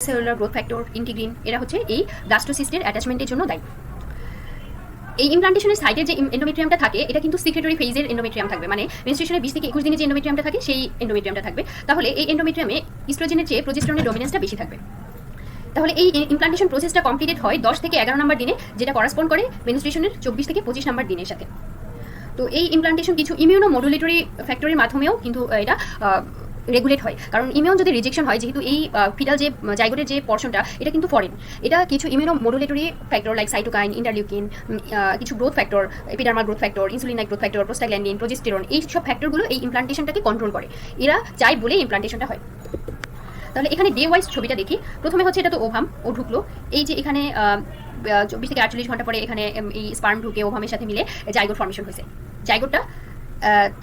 Extracellular growth factor, integrin, এরা হচ্ছে এই ব্লাস্টোসিস্টের অ্যাটাচমেন্টের জন্য দায়ী। এই ইমপ্লান্টেশনের সাইডে যে এন্ডোমেট্রিয়ামটা থাকে এটা কিন্তু সিক্রেটরি ফেজের এন্ডোমেট্রিয়াম থাকবে, মানে মেনস্ট্রুয়েশনের 20 থেকে 21 দিনে যে এন্ডোমেট্রিয়ামটা থাকে সেই এন্ডোমেট্রিয়ামটা থাকবে। তাহলে এই এন্ডোমেট্রিয়ামে ইস্ট্রোজেনের চেয়ে প্রোজেস্টেরনের ডমিনেন্সটা বেশি থাকবে। তাহলে এই ইমপ্লান্টেশন প্রসেসটা কমপ্লিটেড হয় 10 থেকে 11 নম্বর দিনে, যেটা করাসপন্ড করে মেনস্ট্রুয়েশনের 24 থেকে 25 নম্বর দিনের সাথে। তো এই ইমপ্লান্টেশন কিছু ইমিউনো মডুলেটরি ফ্যাক্টরের মাধ্যমেও কিন্তু এটা রেগুলেট হয়, কারণ ইমিউন যদি রিজেকশন হয়, যেহেতু এই ফিটাল যে জাইগোটের যে পর্শনটা এটা কিন্তু ফরেন, এটা কিছু immuno modulatory factor like cytokine, interleukin, কিছু growth factor, epidermal growth factor, insulin like growth factor, prostaglandin, progesterone, এই সব ফ্যাক্টরগুলো এই ইমপ্লান্টেশনটাকে কন্ট্রোল করে। এরা চাই বলে ইমপ্লান্টেশনটা হয়। তাহলে এখানে ডে ওয়াইজ ছবিটা দেখি। প্রথমে হচ্ছে এটা তো ওভাম, ও ঢুকলো, এই যে এখানে 24 থেকে 48 ঘন্টা পরে এখানে এই স্পার্ম ঢুকে ওভামের সাথে মিলে জাইগোট ফর্মেশন হয়েছে। জাইগোটটা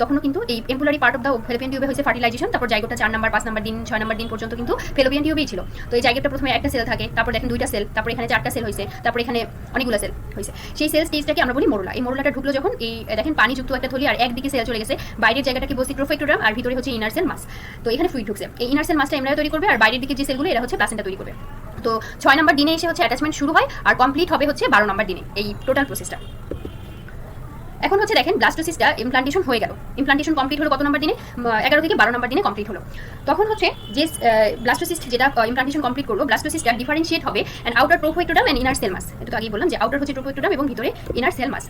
তখনও কিন্তু এই ampullary part of the fallopian টিউবে হয়েছে ফার্টিলাইজেশন, তারপর জাইগোটটা 4 নম্বর, 5 নম্বর দিন, 6 নম্বর দিন পর্যন্ত কিন্তু ফেলোপিয়ান টিউবেই ছিল। তো এই জাইগোটটা প্রথমে একটা সেল থাকে, তারপর দেখেন 2টা সেল, তারপর এখানে 4টা সেল হয়েছে, তারপর এখানে অনেকগুলো সেল হয়েছে। সেই সেল স্টেজটাকে আমরা বলি মোরোলা। এই মোরোলাটা ঢুকলো যখন, এই দেখেন পানিযুক্ত একটা থলি, আর একদিকে সেল চলে গেছে, বাইরের জায়গাটাকে বলছি ট্রোফেক্টোডার্ম, আর ভিতরে হচ্ছে ইনার সেল মাস। তো এখানে ফ্লুইড ঢুকছে, এই ইনার সেল মাসটা এমব্রায়ো তৈরি করবে, আর বাইরের দিকে যে সেলগুলো এরা হচ্ছে প্লাসেন্টা তৈরি করবে। তো 6 নম্বর দিনে এসে হচ্ছে অ্যাটাচমেন্ট শুরু হয়, আর কমপ্লিট হবে হচ্ছে 12 নম্বর দিনে এই টোটাল প্রসেসটা। এখন হচ্ছে দেখেন ব্লাস্টোসিস্টটা ইমপ্লান্টেশন হয়ে গেল, ইমপ্লান্টেশন কমপ্লিট হলো কত নম্বর দিনে? 11 থেকে 12 নম্বর দিনে কমপ্লিট হলো। তখন হচ্ছে যে ব্লাস্টোসিস্ট যেটা ইমপ্লান্টেশন কমপ্লিট করলো, ব্লাস্টোসিস্টটা ডিফারেন্সিয়েট হবে and outer trophectoderm and inner cell mass. এটা তো আগেই বললাম যে আউটার হচ্ছে ট্রোফেক্টোডার্ম এবং ভিতরে inner cell mass.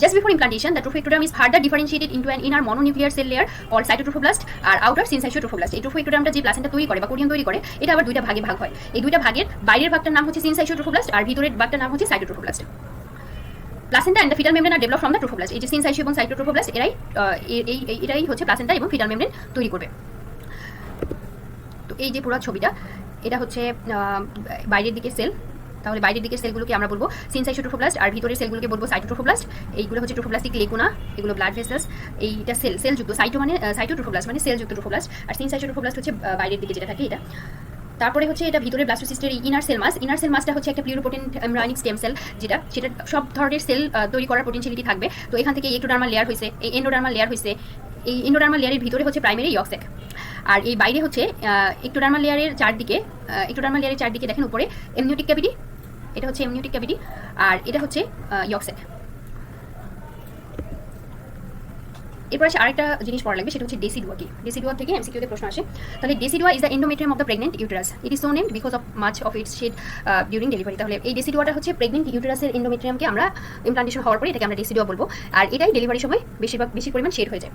Just before implantation, the trophectoderm is further differentiated into an inner mononuclear cell layer called cytotrophoblast R outer syncytotrophoblast। এই ট্রোফেক্টোডার্মটা যে প্লাসেন্টা তৈরি করে বা কোরিয়ন তৈরি করে, এটা আবার দুইটা ভাগে ভাগ হয়। এই দুইটা ভাগের বাইরের ভাগটার নাম হচ্ছে syncytotrophoblast আর ভিতরের ভাগটার নাম হচ্ছে cytotrophoblast। Placenta and the fetal membrane are develop from the trophoblast. এই যে সিনসাইশিও এবং সাইটোট্রোফোব্লাস্ট এরাই হচ্ছে প্লাসেন্টা এবং ফিটাল মেমব্রেন তৈরি করবে। তো এই যে পুরো ছবিটা, এটা হচ্ছে বাইরের দিকে সেল। তাহলে বাইরের দিকের সেলগুলোকে আমরা বলবো সিনসাইটোট্রোফোব্লাস্ট, আর ভিতরের সেলগুলোকে বলবো সাইটোট্রোফোব্লাস্ট। এইগুলো হচ্ছে ট্রোফোব্লাস্টিক লেগুনা, এগুলো ব্লাড ভেসেলস। এইটা সেলযুক্ত, সাইটো মানে সাইটোট্রোফোব্লাস্ট মানে সেলযুক্ত ট্রোফোব্লাস্ট, আর সিনসাইটোট্রোফোব্লাস্ট হচ্ছে বাইরের দিকে যেটা থাকে এটা। তারপরে হচ্ছে এটা ভিতরে ব্লাস্টোসিস্টের inner cell mass. Inner cell মাসটা হচ্ছে একটা প্লিউরোপোটেন্ট এমব্রায়োনিক স্টেম সেল, সেটা সব ধরনের সেল তৈরি করার পোটেনশিয়ালিটি থাকবে। তো এখান থেকে এক্টোডার্মাল লেয়ার হয়েছে, এই এন্ডোডার্মাল লেয়ার হয়েছে। এই এন্ডোডার্মাল লেয়ারের ভিতরে হচ্ছে প্রাইমারি ইয়কসেক, আর এই বাইরে হচ্ছে এক্টোডার্মাল লেয়ারের চারদিকে দেখেন উপরে এমনিওটিক ক্যাভিটি, এটা হচ্ছে এমনিওটিক ক্যাভিটি, আর এটা হচ্ছে ইয়কসেক। এরপর আসে আরেকটা জিনিস পড়া লাগবে, সেটা হচ্ছে ডেসিডুয়া কি। ডেসিডুয়া থেকে এমসিকিউতে প্রশ্ন আসে। তাহলে decidua is the endometrium of the pregnant uterus. It is so named because of much of it's shed during delivery. তাহলে এই ডেসিডুয়াটা হচ্ছে প্রেগনেন্ট ইউটেরাসের এন্ডোমেট্রিয়ামকে আমরা ইমপ্লান্টেশন হওয়ার পরে এটাকে আমরা ডেসিডুয়া বলবো, আর এটাই ডেলিভারির সময় বেশি পরিমাণ শেড হয়ে যায়।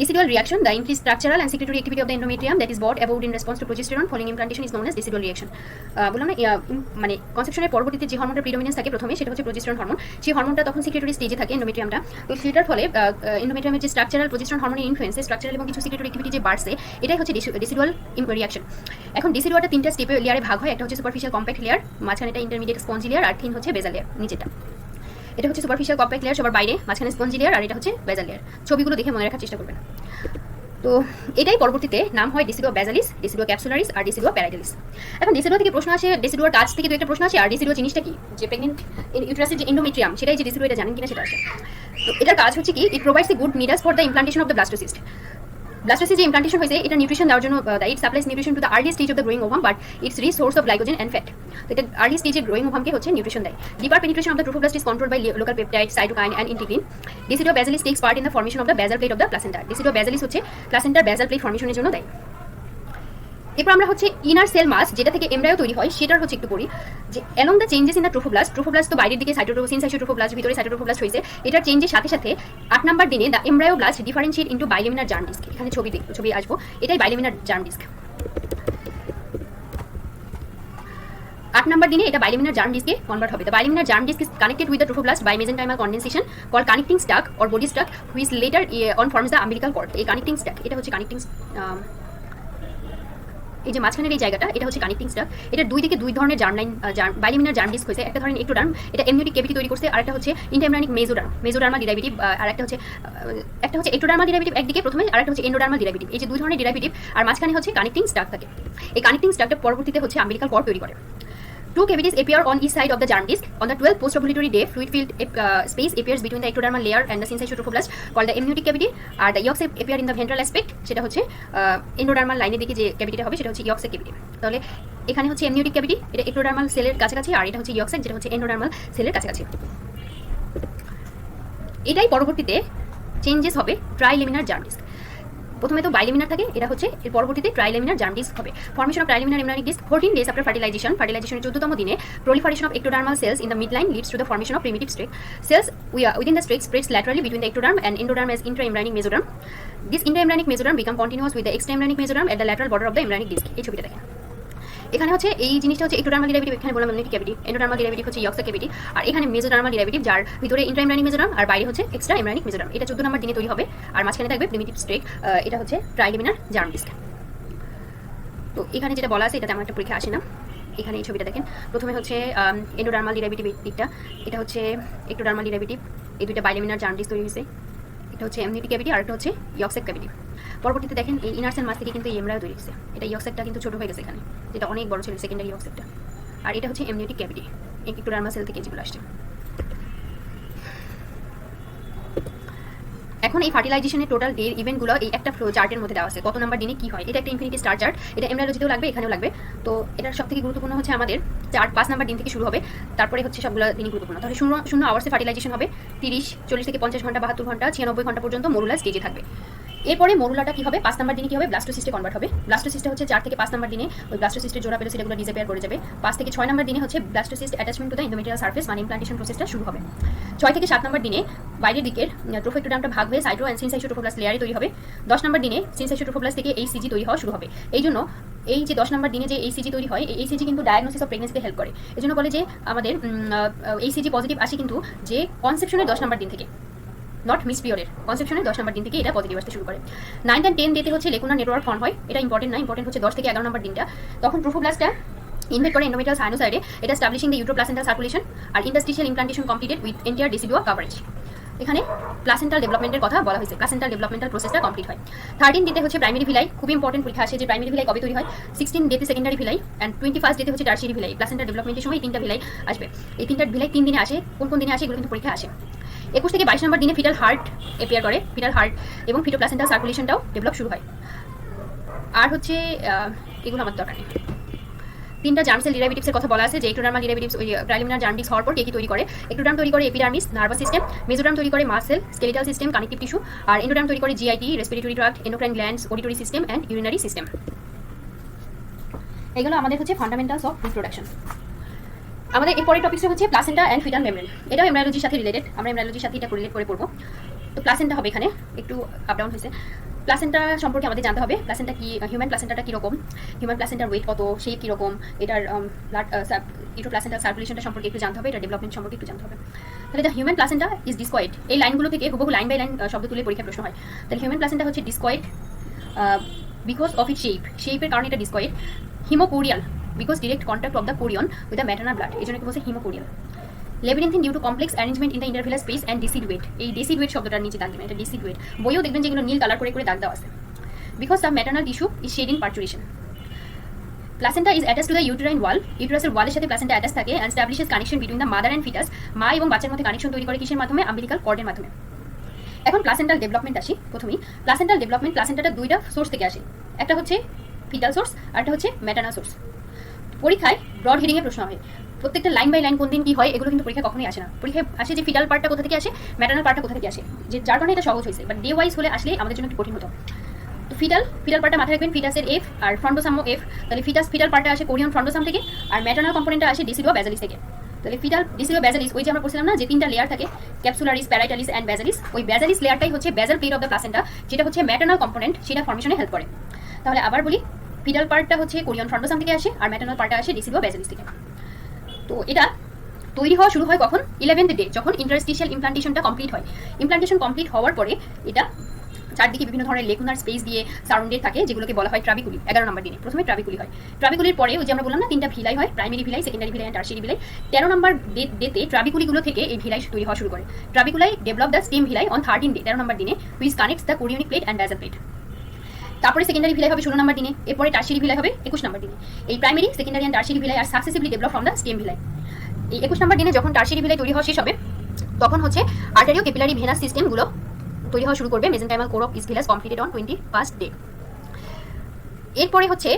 Decidual reaction, the increased structural and secretory activity of the endometrium that is brought about in response to progesterone following implantation is known as decidual reaction. বললাম না, মানে কনসেপশনের পরবর্তীতে যে হরমোনটার প্রিডমিনেন্স থাকে প্রথমে, সেটা হচ্ছে প্রজেস্টেরন হরমোন। সেই হরমোনটা তখন সিক্রেটরি স্টেজে থাকে এন্ডোমেট্রিয়ামটা। তো সেটার ফলে এন্ডোমেট্রিয়ামের যে স্ট্রাকচারাল প্রজেস্টেরন হরমোনের ইনফ্লুয়েন্সে স্ট্রাকচারাল এবং কিছু সিক্রেটরি অ্যাক্টিভিটি যে বাড়ছে, এটাই হচ্ছে ডেসিডুয়াল রিয়াকশন। এখন ডেসিডুয়াটা 3টা স্টেপে লেয়ারে ভাগ হয়। একটা হচ্ছে সুপারফিশিয়াল কম্প্যাক্ট লেয়ার, মাঝখানে এটা ইন্টারমিডিয়েট স্পঞ্জি লেয়ার, আর থিন হচ্ছে বেজাল লেয়ার নিচেটা। এটা হচ্ছে সুপারফিশিয়াল কম্প্যাক্ট লেয়ার সবার বাইরে, মাঝখানে স্পঞ্জি লেয়ার, আর এটা হচ্ছে বেজাল লেয়ার। ছবিগুলো দেখে মনে রাখার চেষ্টা করবেন। তো এটাই পরবর্তীতে নাম হয় ডেসিডুয়া বেজালিস, ডেসিডুয়া ক্যাপসুলারিস আর ডেসিডুয়া প্যারাইডালিস। এখন ডেসিডুয়া থেকে প্রশ্ন আসে, ডেসিডুয়ার কাজ থেকে 2একটা প্রশ্ন আসে, আর ডেসিডুয়া জিনিসটা কি, যে প্রেগনেন্ট ইউটেরাসের যে এন্ডোমেট্রিয়াম সেটাই যে ডেসিডুয়া, এটা জানেন কিনা সেটা আসে। তো এটার কাজ হচ্ছে কি, it provides a good nidus for the implantation of the blastocyst. Blastocyst যে ইমপ্লান্টেশন হয়েছে এটা নিউট্রিশন দেওয়ার জন্য, it supplies nutrition to the early stage of the growing ovum, but its rich source of glycogen and fat. তো এটা early স্টেজের growing ওভামকে হচ্ছে নিউট্রিশন দেয়। Deeper penetration of the trophoblast is controlled by local peptide, cytokine and integrin. Decidua basalis takes part in the formation of the basal plate of the placenta. ডেসিডুয়া বেজালিস হচ্ছে প্লাসেন্টার বেজাল plate ফর্মেশনের জন্য দেয়। এরপর আমরা হচ্ছে ইনার সেল মাস, যেটা থেকে এমব্রায়ো তৈরি হয়, সেটার হচ্ছে একটু পড়ি যে along the changes in the trophoblast তো বাইরের দিকে সিনসাইটোট্রোফোব্লাস্ট, ভিতরে সাইটোট্রোফোব্লাস্ট হয়েছে। এটার চেঞ্জের সাথে সাথে 8 নম্বর দিনে the embryoblast differentiate into bilaminar germ disc. এখানে ছবি আসবো, এটাই বাইলেমিনার জার্ম ডিস্ক। 8 নম্বর দিনে এটা বাইলেমিনার জার্ম ডিস্কে কনভার্ট হবে। The bilaminar germ disc is connected with the trophoblast by mesenchymal condensation call connecting stalk or body stalk which later on forms the umbilical cord. এই connecting stalk, এটা হচ্ছে connecting, এই যে মাঝখানের এই জায়গাটা, এটা হচ্ছে কানেক্টিং স্টাক। এটা দুই দিকে দুই ধরনের বাইলেমিনার জার্ম ডিস্ক হয়েছে। একটা ধরেন এক্টোডার্ম, এটা এমনিওটিক ক্যাভিটি তৈরি করছে, আর একটা হচ্ছে ইন্টারমিউনিক মেজোডার্মাল ডিরাইভেটিভ, আর একটা হচ্ছে এক্টোডার্মাল ডিরাইভেটিভ একদিকে প্রথমে, আর একটা হচ্ছে এন্ডোডার্মাল ডিরাইভেটিভ। এই যে দুই ধরনের ডিরাইভেটিভ, আর মাঝখানে হচ্ছে কানেক্টিং স্টাক থাকে। এই কানেক্টিং স্টাকটা পরবর্তীতে হচ্ছে আম্বিলিকাল কর্ড তৈরি করে। Two cavities appear on each side of the germ disc. On the 12th postovulatory day, fluid-filled space appears between the ectodermal layer and the syncytotrophoblast called the amniotic cavity. R the yolk sac appear in the ventral aspect, সেটা হচ্ছে endodermal লাইনের দিকে যে ক্যাভিটিটা হবে সেটা হচ্ছে yolk sac cavity। তাহলে এখানে হচ্ছে এমনিওটিক ক্যাভিটি, এটা এক্টোডার্মাল সেলের কাছাকাছি, আর এটা হচ্ছে ইয়ক সাইট যেটা হচ্ছে এন্ডোডার্মাল সেলের কাছাকাছি। এটাই পরবর্তীতে চেঞ্জেস হবে ট্রাইলেমিনার জার্ম ডিস্ক। প্রথমে তো বাইলেমিনার থাকে, এটা হচ্ছে এর পরবর্তীতে ট্রাইলেমিনার জার্ম ডিস্ক হবে। Formation of trilaminar embryonic disc 14 days after fertilization, ফার্টিলাইজেশনের 14তম দিনে proliferation of ectodermal cells in the midline leads to the formation of primitive streak. Cells within the streak spreads laterally between the ectoderm and endoderm as intraembryonic mesoderm. This intraembryonic mesoderm become continuous with the extraembryonic mesoderm at the lateral border of the embryonic disc. এই ছবিটা দেখেন, এখানে হচ্ছে এই জিনিসটা হচ্ছে ectodermal derivative, এখানে বললাম এমনিওটিক ক্যাভিটি, এন্ডোডার্মাল ডেরিভেটিভ হচ্ছে ইয়ক সাইট ক্যাভিটি, আর এখানে মেসোডার্মাল ডেরিভেটিভ যার ভিতরে ইন্ট্রাএমব্রায়োনিক মেসোডার্ম আর বাইরে হচ্ছে এক্সট্রা এমব্রায়োনিক মেসোডার্ম। এটা 14 নম্বর দিনে তৈরি হবে, আর মাঝখানে থাকবে প্রিমিটিভ স্ট্রেক। এটা হচ্ছে ট্রাইলেমিনার জার্ম ডিস্ক। তো এখানে যেটা বলা আছে এটা তেমন একটা পরীক্ষা আসে না। এখানে এই ছবিটা দেখেন, প্রথমে হচ্ছে এন্ডোডার্মাল ডেরিভেটিভ দিকটা, এটা হচ্ছে এক্টোডার্মাল ডেরিভেটিভ, এই দুইটা বাইলেমিনার জার্ম ডিস্ক তৈরি হয়েছে। এটা হচ্ছে এমনিওটিক ক্যাভিটি আর একটা হচ্ছে ইয়ক সাইট ক্যাভিটি। পরবর্তীতে দেখেন এই ইনার সেল মাস থেকে কিন্তু এই এমব্রায়ো তৈরি হয়েছে। এটা ইয়ক সাইটটা কিন্তু ছোট হয়ে গেছে এখানে, যেটা অনেক বড় ছিল সেকেন্ডারি ইয়ক সাইটটা। আর এটা হচ্ছে এমনিওটিক ক্যাভিটি, এক্টোডার্মাল সেল থেকে যেগুলো আসছে। এখন এই ফার্টিলাইজেশনের টোটাল ডে ইভেন্টগুলো এই একটা ফ্লো চার্টের মধ্যে দেওয়া আছে, কত নাম্বার দিনে কি হয়। এটা একটা ইনফিনিটি স্টার চার্ট, এটা এমব্রায়োলজিতেও লাগবে, এখানেও লাগবে। তো এটার সবথেকে গুরুত্বপূর্ণ হচ্ছে আমাদের 4-5 নাম্বার দিন থেকে শুরু হবে, তারপরে হচ্ছে সবগুলো দিনই গুরুত্বপূর্ণ। তাহলে 0 আওয়ার্সে ফার্টিলাইজেশন হবে, 30, 40 থেকে 50 ঘন্টা, 72 ঘন্টা, 96 ঘন্টা পর্যন্ত মরুলা স্টেজে থাকবে। এরপরে মরুলাটা কি হবে, 5 নাম্বার দিনে কি হবে, ব্লাস্টোসিস্টে কনভার্ট হবে। ব্লাস্টোসিস্টে হচ্ছে 4 থেকে 5 নাম্বার দিনে ওই ব্লাস্টোসিস্টের জোড়া পেলোসিডগুলো ডিসঅ্যাপিয়ার করে যাবে। 5 থেকে 6 নাম্বার দিনে হচ্ছে blastocyst attachment to the endometrial surface মানে ইমপ্লান্টেশন প্রসেসটা শুরু হবে। 6 থেকে 7 নাম্বার দিনে বাইরের দিকের ট্রোফোএক্টোডার্মটা ভাগ হয়ে সাইটো অ্যান্ড সিনসাইটোট্রোফোপ্লাস্ট লেয়ারে তৈরি হবে। 10 নাম্বার দিনে সিনসাইটোট্রোফোপ্লাস্ট থেকে এই সিজি তৈরি হওয়া শুরু হবে। এই জন্য এই যে 10 নাম্বার দিনে যে এই সিজি তৈরি হয়, এই সিজি কিন্তু ডায়াগনোসিস অফ প্রেগনেন্সিতে হেল্প করে। এজন্য বলে যে আমাদের এই সিজি পজিটিভ আসে কিন্তু যে কনসেপশনের 10 নাম্বার দিন থেকে, নট মিস পিরিয়ডের, কনসেপশনের 10 নাম্বার দিন থেকে এটা পজিটিভ আসতে শুরু করে। 9 and 10 ডেতে হচ্ছে লেকুনার নেটওয়ার্ক ফর্ম হয়, এটা ইম্পর্টেন্ট না, ইম্পর্টেন্ট হচ্ছে 10 থেকে 11 নাম্বার দিনটা। তখন ট্রোফোপ্লাস্টটা ইনভেট করে এন্ডোমেট্রিয়াল সাইনোসয়েডে, এটা এস্টাবলিশিং দ্য ইউট্রোপ্লাসেন্টাল সার্কুলেশন আর interstitial implantation completed with entire decidua coverage. এখানে প্লাসেন্টাল ডেভেলপমেন্টের কথা বলা হয়েছে, প্লাসেন্টাল ডেভেলপমেন্টাল প্রসেসটা কমপ্লিট হয়। 13 ডেতে হচ্ছে প্রাইমারি ভিলাই, খুব ইম্পর্টেন্ট পরীক্ষা আসে যে প্রাইমারি ভিলাই কবে তৈরি হয়। 16 ডেতে সেকেন্ডারি ভিলাই অ্যান্ড 21 ডেতে হচ্ছে টারশিয়ারি ভিলাই। প্লাসেন্টাল ডেভেলপমেন্টের সময় এই 3টা ভিলাই আসবে। এই 3টা ভিলাই 3 দিনে আসে, কোন কোন দিনে আসে এগুলো কিন্তু পরীক্ষা আসে। 21 থেকে 22 নম্বর দিনে ফিটাল হার্ট এপিয়ার করে, ফিটাল হার্ট এবং ফিটোপ্লাসেন্টাল সার্কুলেশনটাও ডেভেলপ শুরু হয়। আর হচ্ছে এগুলো আমার দরকার নেই। 3টা জার্ম সেল ডেরিভেটিভসের কথা বলা আছে যে এক্টোডার্মাল ডেরিভেটিভস ওই প্রিলিমিনার জার্ম ডিস্ক হওয়ার পর কে কি তৈরি করে। এক্টোডার্ম তৈরি করে এপিডার্মিস নার্ভাস সিস্টেম, মেসোডার্ম তৈরি করে muscle skeletal system connective tissue, আর এন্ডোডার্ম তৈরি করে GIT respiratory tract, endocrine glands, auditory system and urinary system. এগুলো আমাদের হচ্ছে ফান্ডামেন্টালস অফ রিপ্রোডাকশন। আমাদের এরপরের টপিকটা হচ্ছে প্লাসেন্টা অ্যান্ড ফিটাল মেমব্রেন। এটাও এমব্রায়োলজির সাথে রিলেটেড, আমরা এমব্রায়োলজির সাথে এটা রিলেট করে পড়বো। তো প্লাসেন্টা হবে এখানে, একটু আপ ডাউন হয়েছে। প্লাসেন্টা সম্পর্কে আমাদের জানতে হবে, প্লাসেন্টা কি, হিউম্যান প্লাসেন্টাটা কীরকম, হিউম্যান প্লাসেন্টার ওয়েট কত, শেপ কীরকম, এটার ব্লাড ইউট্রোপ্লাসেন্টাল সার্কুলেশনটা সম্পর্কে একটু জানতে হবে, এটা ডেভেলপমেন্ট সম্পর্কে একটু জানতে হবে। তাহলে the human placenta is discoid, এই লাইনগুলো থেকে হুবহু লাইন বাই লাইন শব্দ তুলে পরীক্ষা প্রশ্ন হয়। তাহলে হিউম্যান প্লাসেন্টা হচ্ছে ডিসকয়েড বিকজ অফ ইট শেপের কারণে এটা discoid. Hemochorial because direct contact of the chorion with the maternal blood, এই জন্য কি বলছে hemochorial. Labyrinthine due to complex arrangement in the intervillous space and deciduate, এই ডিসিডুয়েট শব্দটার নিচে দাগ দেবেন, এটা ডিসিডুয়েট। বইও দেখবেন যেগুলো নীল কালার করে করে দাগ দেওয়া আছে। Because the maternal tissue is shed in parturition. Placenta is attach to the uterine wall, ইউটেরাসের ওয়ালের সাথে প্লাসেন্টা অ্যাটাচ থাকে and establishes connection between the mother and fetus, মা এবং বাচ্চার মধ্যে কানেকশন তৈরি করে কিসের মাধ্যমে, আম্বিলিকাল কর্ডের মাধ্যমে। এখন প্লাসেন্টাল ডেভেলপমেন্ট আসি। প্রথমেই প্লাসেন্টাল ডেভেলপমেন্ট, প্লাসেন্টাটা দুইটা সোর্স থেকে আসে, একটা হচ্ছে ফিটাল সোর্স আর একটা হচ্ছে ম্যাটারনাল সোর্স। পরীক্ষায় ব্রড হেডিংয়ে প্রশ্ন হয়, প্রত্যেকটা লাইন বাই লাইন কোন দিন কি হয় এগুলো কিন্তু পরীক্ষা কখনোই আসে না। পরীক্ষায় আসে যে ফিটাল পার্টটা কোথা থেকে আসে, ম্যাটারনাল পার্টটা কোথা থেকে আসে, যে যার কারণে এটা সহজ হয়েছে, বাট ডে ওয়াইজ হলে আসলে আমাদের জন্য একটু কঠিন হতো। তো ফিটাল পার্টটা মাথায় রাখবেন, ফিটাসের এফ আর ফ্রন্টোসামও এফ। তাহলে ফিটাল পার্টটা আসে কোরিয়ন ফ্রন্টোসাম থেকে, আর ম্যাটারনাল কম্পোনেন্টটা আসে ডিসিডুয়া ব্যাজালিস থেকে। তাহলে ফিটাল ডিসিডুয়া ব্যাজালিস, ওই যে আমরা বলছিলাম না যে 3টা লেয়ার থাকে, ক্যাপসুলারিস, প্যারাইটালিস অ্যান্ড ব্যাজালিস, ওই ব্যাজালিস লেয়ারটাই হচ্ছে basal plate of the placenta, যেটা হচ্ছে ম্যাটারনাল কম্পোনেন্ট, সেটা ফর্মেশনে হেল্প করে। তাহলে আবার বলি, ফিটাল পার্টটা হচ্ছে কোরিয়ন ফ্রন্টোসাম থেকে আসে আর ম্যাটারনাল পার্টটা আসে ডিসিডুয়া ব্যাজালিস থেকে। তো এটা তৈরি হওয়া শুরু হয় কখন, 11th ডে, যখন ইন্টারস্টিশিয়াল ইমপ্লান্টেশনটা কমপ্লিট হয়। ইমপ্লান্টেশন কমপ্লিট হওয়ার পরে এটা চারদিকে বিভিন্ন ধরনের লেকুনার স্পেস দিয়ে সারাউন্ডেড থাকে, যেগুলোকে বলা হয় ট্রাবিকুলি। 11 নম্বর দিনে প্রথমে ট্রাবিকুলি হয়। ট্রাবিকুলির পরে ওই যে আমরা বললাম না 3টা ভিলাই হয়, primary villi, secondary villi, tertiary villi. 13 নম্বর ডেতে ট্রাবিকুলিগুলো থেকে এই ভিলাই তৈরি হওয়া শুরু করে। Trabeculae develop the stem villi on 13 day, 13 নম্বর দিনে, which connects the chorionic plate and basal plate. তারপরে সেকেন্ডারি ভিলাই হবে 16 নম্বর দিনে, এরপরে টারশিয়ারি ভিলাই হবে 21 নম্বর দিনে। এই primary, secondary and tertiary villi are successively develop from the stem villi. এই 21 নম্বর দিনে যখন টারশিয়ারি ভিলাই তৈরি হওয়া শেষ হবে, তখন হচ্ছে আর্টারিও ক্যাপিলারি ভেনাস সিস্টেমগুলো তৈরি হওয়া শুরু করবে। Mesenchymal core of its villus completed on 21st day. এরপরে হচ্ছে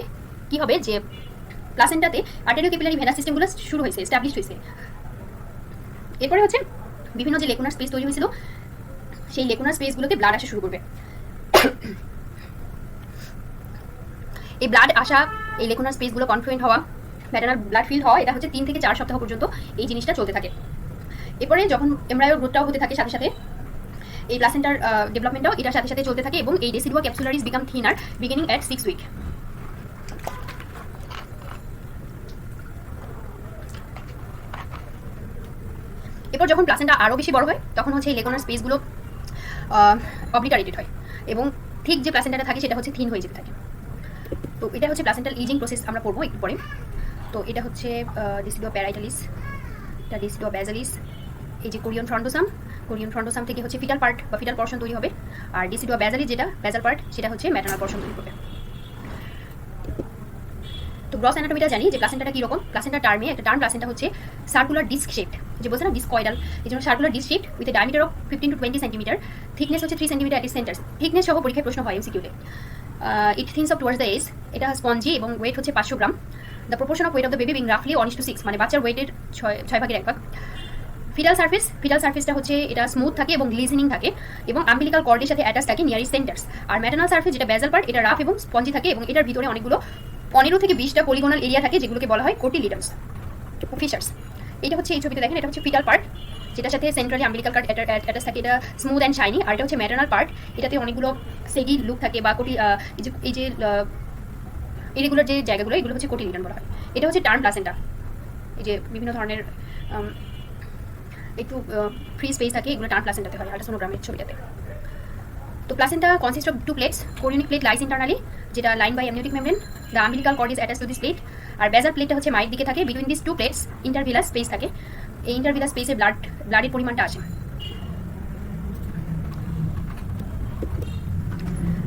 কি হবে যে প্লাসেন্টাতে আর্টেরিও ক্যাপিলারি ভেনাস সিস্টেমগুলো শুরু হয়েছে, এস্টাবলিশ হয়েছে। এরপরে হচ্ছে বিভিন্ন যে লেকুনার স্পেস তৈরি হয়েছিল সেই লেকুনার স্পেসগুলোতে ব্লাড আসা শুরু করবে। এই ব্লাড আসা, এই লেকুনার স্পেসগুলো কনফ্লুয়েন্ট হওয়া, ম্যাটারনাল ব্লাড ফিল হওয়া, এটা হচ্ছে 3 থেকে 4 সপ্তাহ পর্যন্ত এই জিনিসটা চলতে থাকে। এরপরে যখন এমব্রায়োর গ্রোথটাও হতে থাকে সাথে সাথে এই প্লাসেন্টার ডেভেলপমেন্টটাও এটার সাথে সাথে চলতে থাকে এবং এই decidua capsularis become thinner beginning at 6 week. এরপর যখন প্লাসেন্টা আরও বেশি বড় হয় তখন হচ্ছে এই লেগুনার স্পেসগুলো অবলিটারেটেড হয় এবং ঠিক যে প্লাসেন্টাটা থাকে সেটা হচ্ছে থিন হয়ে যেতে থাকে। তো এটা হচ্ছে প্লাসেন্টাল ইজিং প্রসেস, আমরা পড়বো একটু পরে। তো এটা হচ্ছে ডিসিডুয়া প্যারাইটালিস, এটা ডিসিডুয়া ব্যাজালিস, এই যে কোরিয়ন ফ্রন্টোসাম থেকে হচ্ছে ফিটাল পার্ট বা ফিটাল পর্শন তৈরি হবে, আর ডিসিডুয়া ব্যাজালিস যেটা ব্যাজাল পার্ট সেটা হচ্ছে ম্যাটারনাল পর্শন তৈরি করবে। তো গ্রস অ্যানাটমিটা জানি যে প্লাসেন্টাটা কীরকম। প্লাসেন্টা টার্মে একটা টার্ম প্লাসেন্টা হচ্ছে সার্কুলার ডিস্ক শেপড, যে বলছে না ডিসকয়েডাল, এই জন্য circular disc shaped with a diameter of 15 to 20 centimetre, thickness হচ্ছে 3 centimetre at its centre. Thickness সহ পরীক্ষায় প্রশ্ন হয় এমসিকিউতে। It thins up towards the edge, এটা স্পঞ্জি এবং ওয়েট হচ্ছে 500 gram. The proportion of weight of the baby being রাফলি 1:6, মানে বাচ্চার ওয়েটের 6 ভাগের 1 ভাগ। ফিটাল সার্ফেসটা হচ্ছে এটা স্মুথ থাকে এবং গ্লিজেনিং থাকে এবং আম্বিলিকাল কর্ডের সাথে অ্যাটাচ থাকে নিয়ার সেন্টার্স। আর ম্যাটারনাল সার্ফেস যেটা ব্যাজাল পার্ট, এটা রাফ এবং স্পঞ্জি থাকে এবং এটার ভিতরে অনেকগুলো 15 থেকে 20টা পলিগোনাল এরিয়া থাকে যেগুলোকে বলা হয় কোটিলিডামস ও ফিশার্স। এটা হচ্ছে এই ছবিতে দেখেন, এটা হচ্ছে ফিটাল পার্ট যেটার সাথে সেন্ট্রালি আম্বিলিকাল কর্ড অ্যাটাচ থাকে, এটা স্মুথ অ্যান্ড শাইনি। আর এটা হচ্ছে ম্যাটারনাল পার্ট, এটাতে অনেকগুলো সেগি লুক থাকে বা এই যে ইরেগুলার যে জায়গাগুলো এগুলো হচ্ছে কোটিলিডাম বলা হয়। এটা হচ্ছে টার্ম প্লাসেন্টা, এই যে বিভিন্ন ধরনের একটু ফ্রি স্পেস থাকে, এগুলো টার্ম প্লাসেন্টাতে হয় আল্ট্রাসোনোগ্রামের ছবিটাতে। তো placenta consist of 2 plates, chorionic plate lies internally যেটা line by amniotic membrane, the umbilical cord is attached to this plate. আর বেজাল প্লেটটা হচ্ছে মাইড দিকে থাকে, between this 2 plates intervillous space থাকে, এই ইন্টারভিলাস স্পেসে ব্লাডের পরিমাণটা আসে।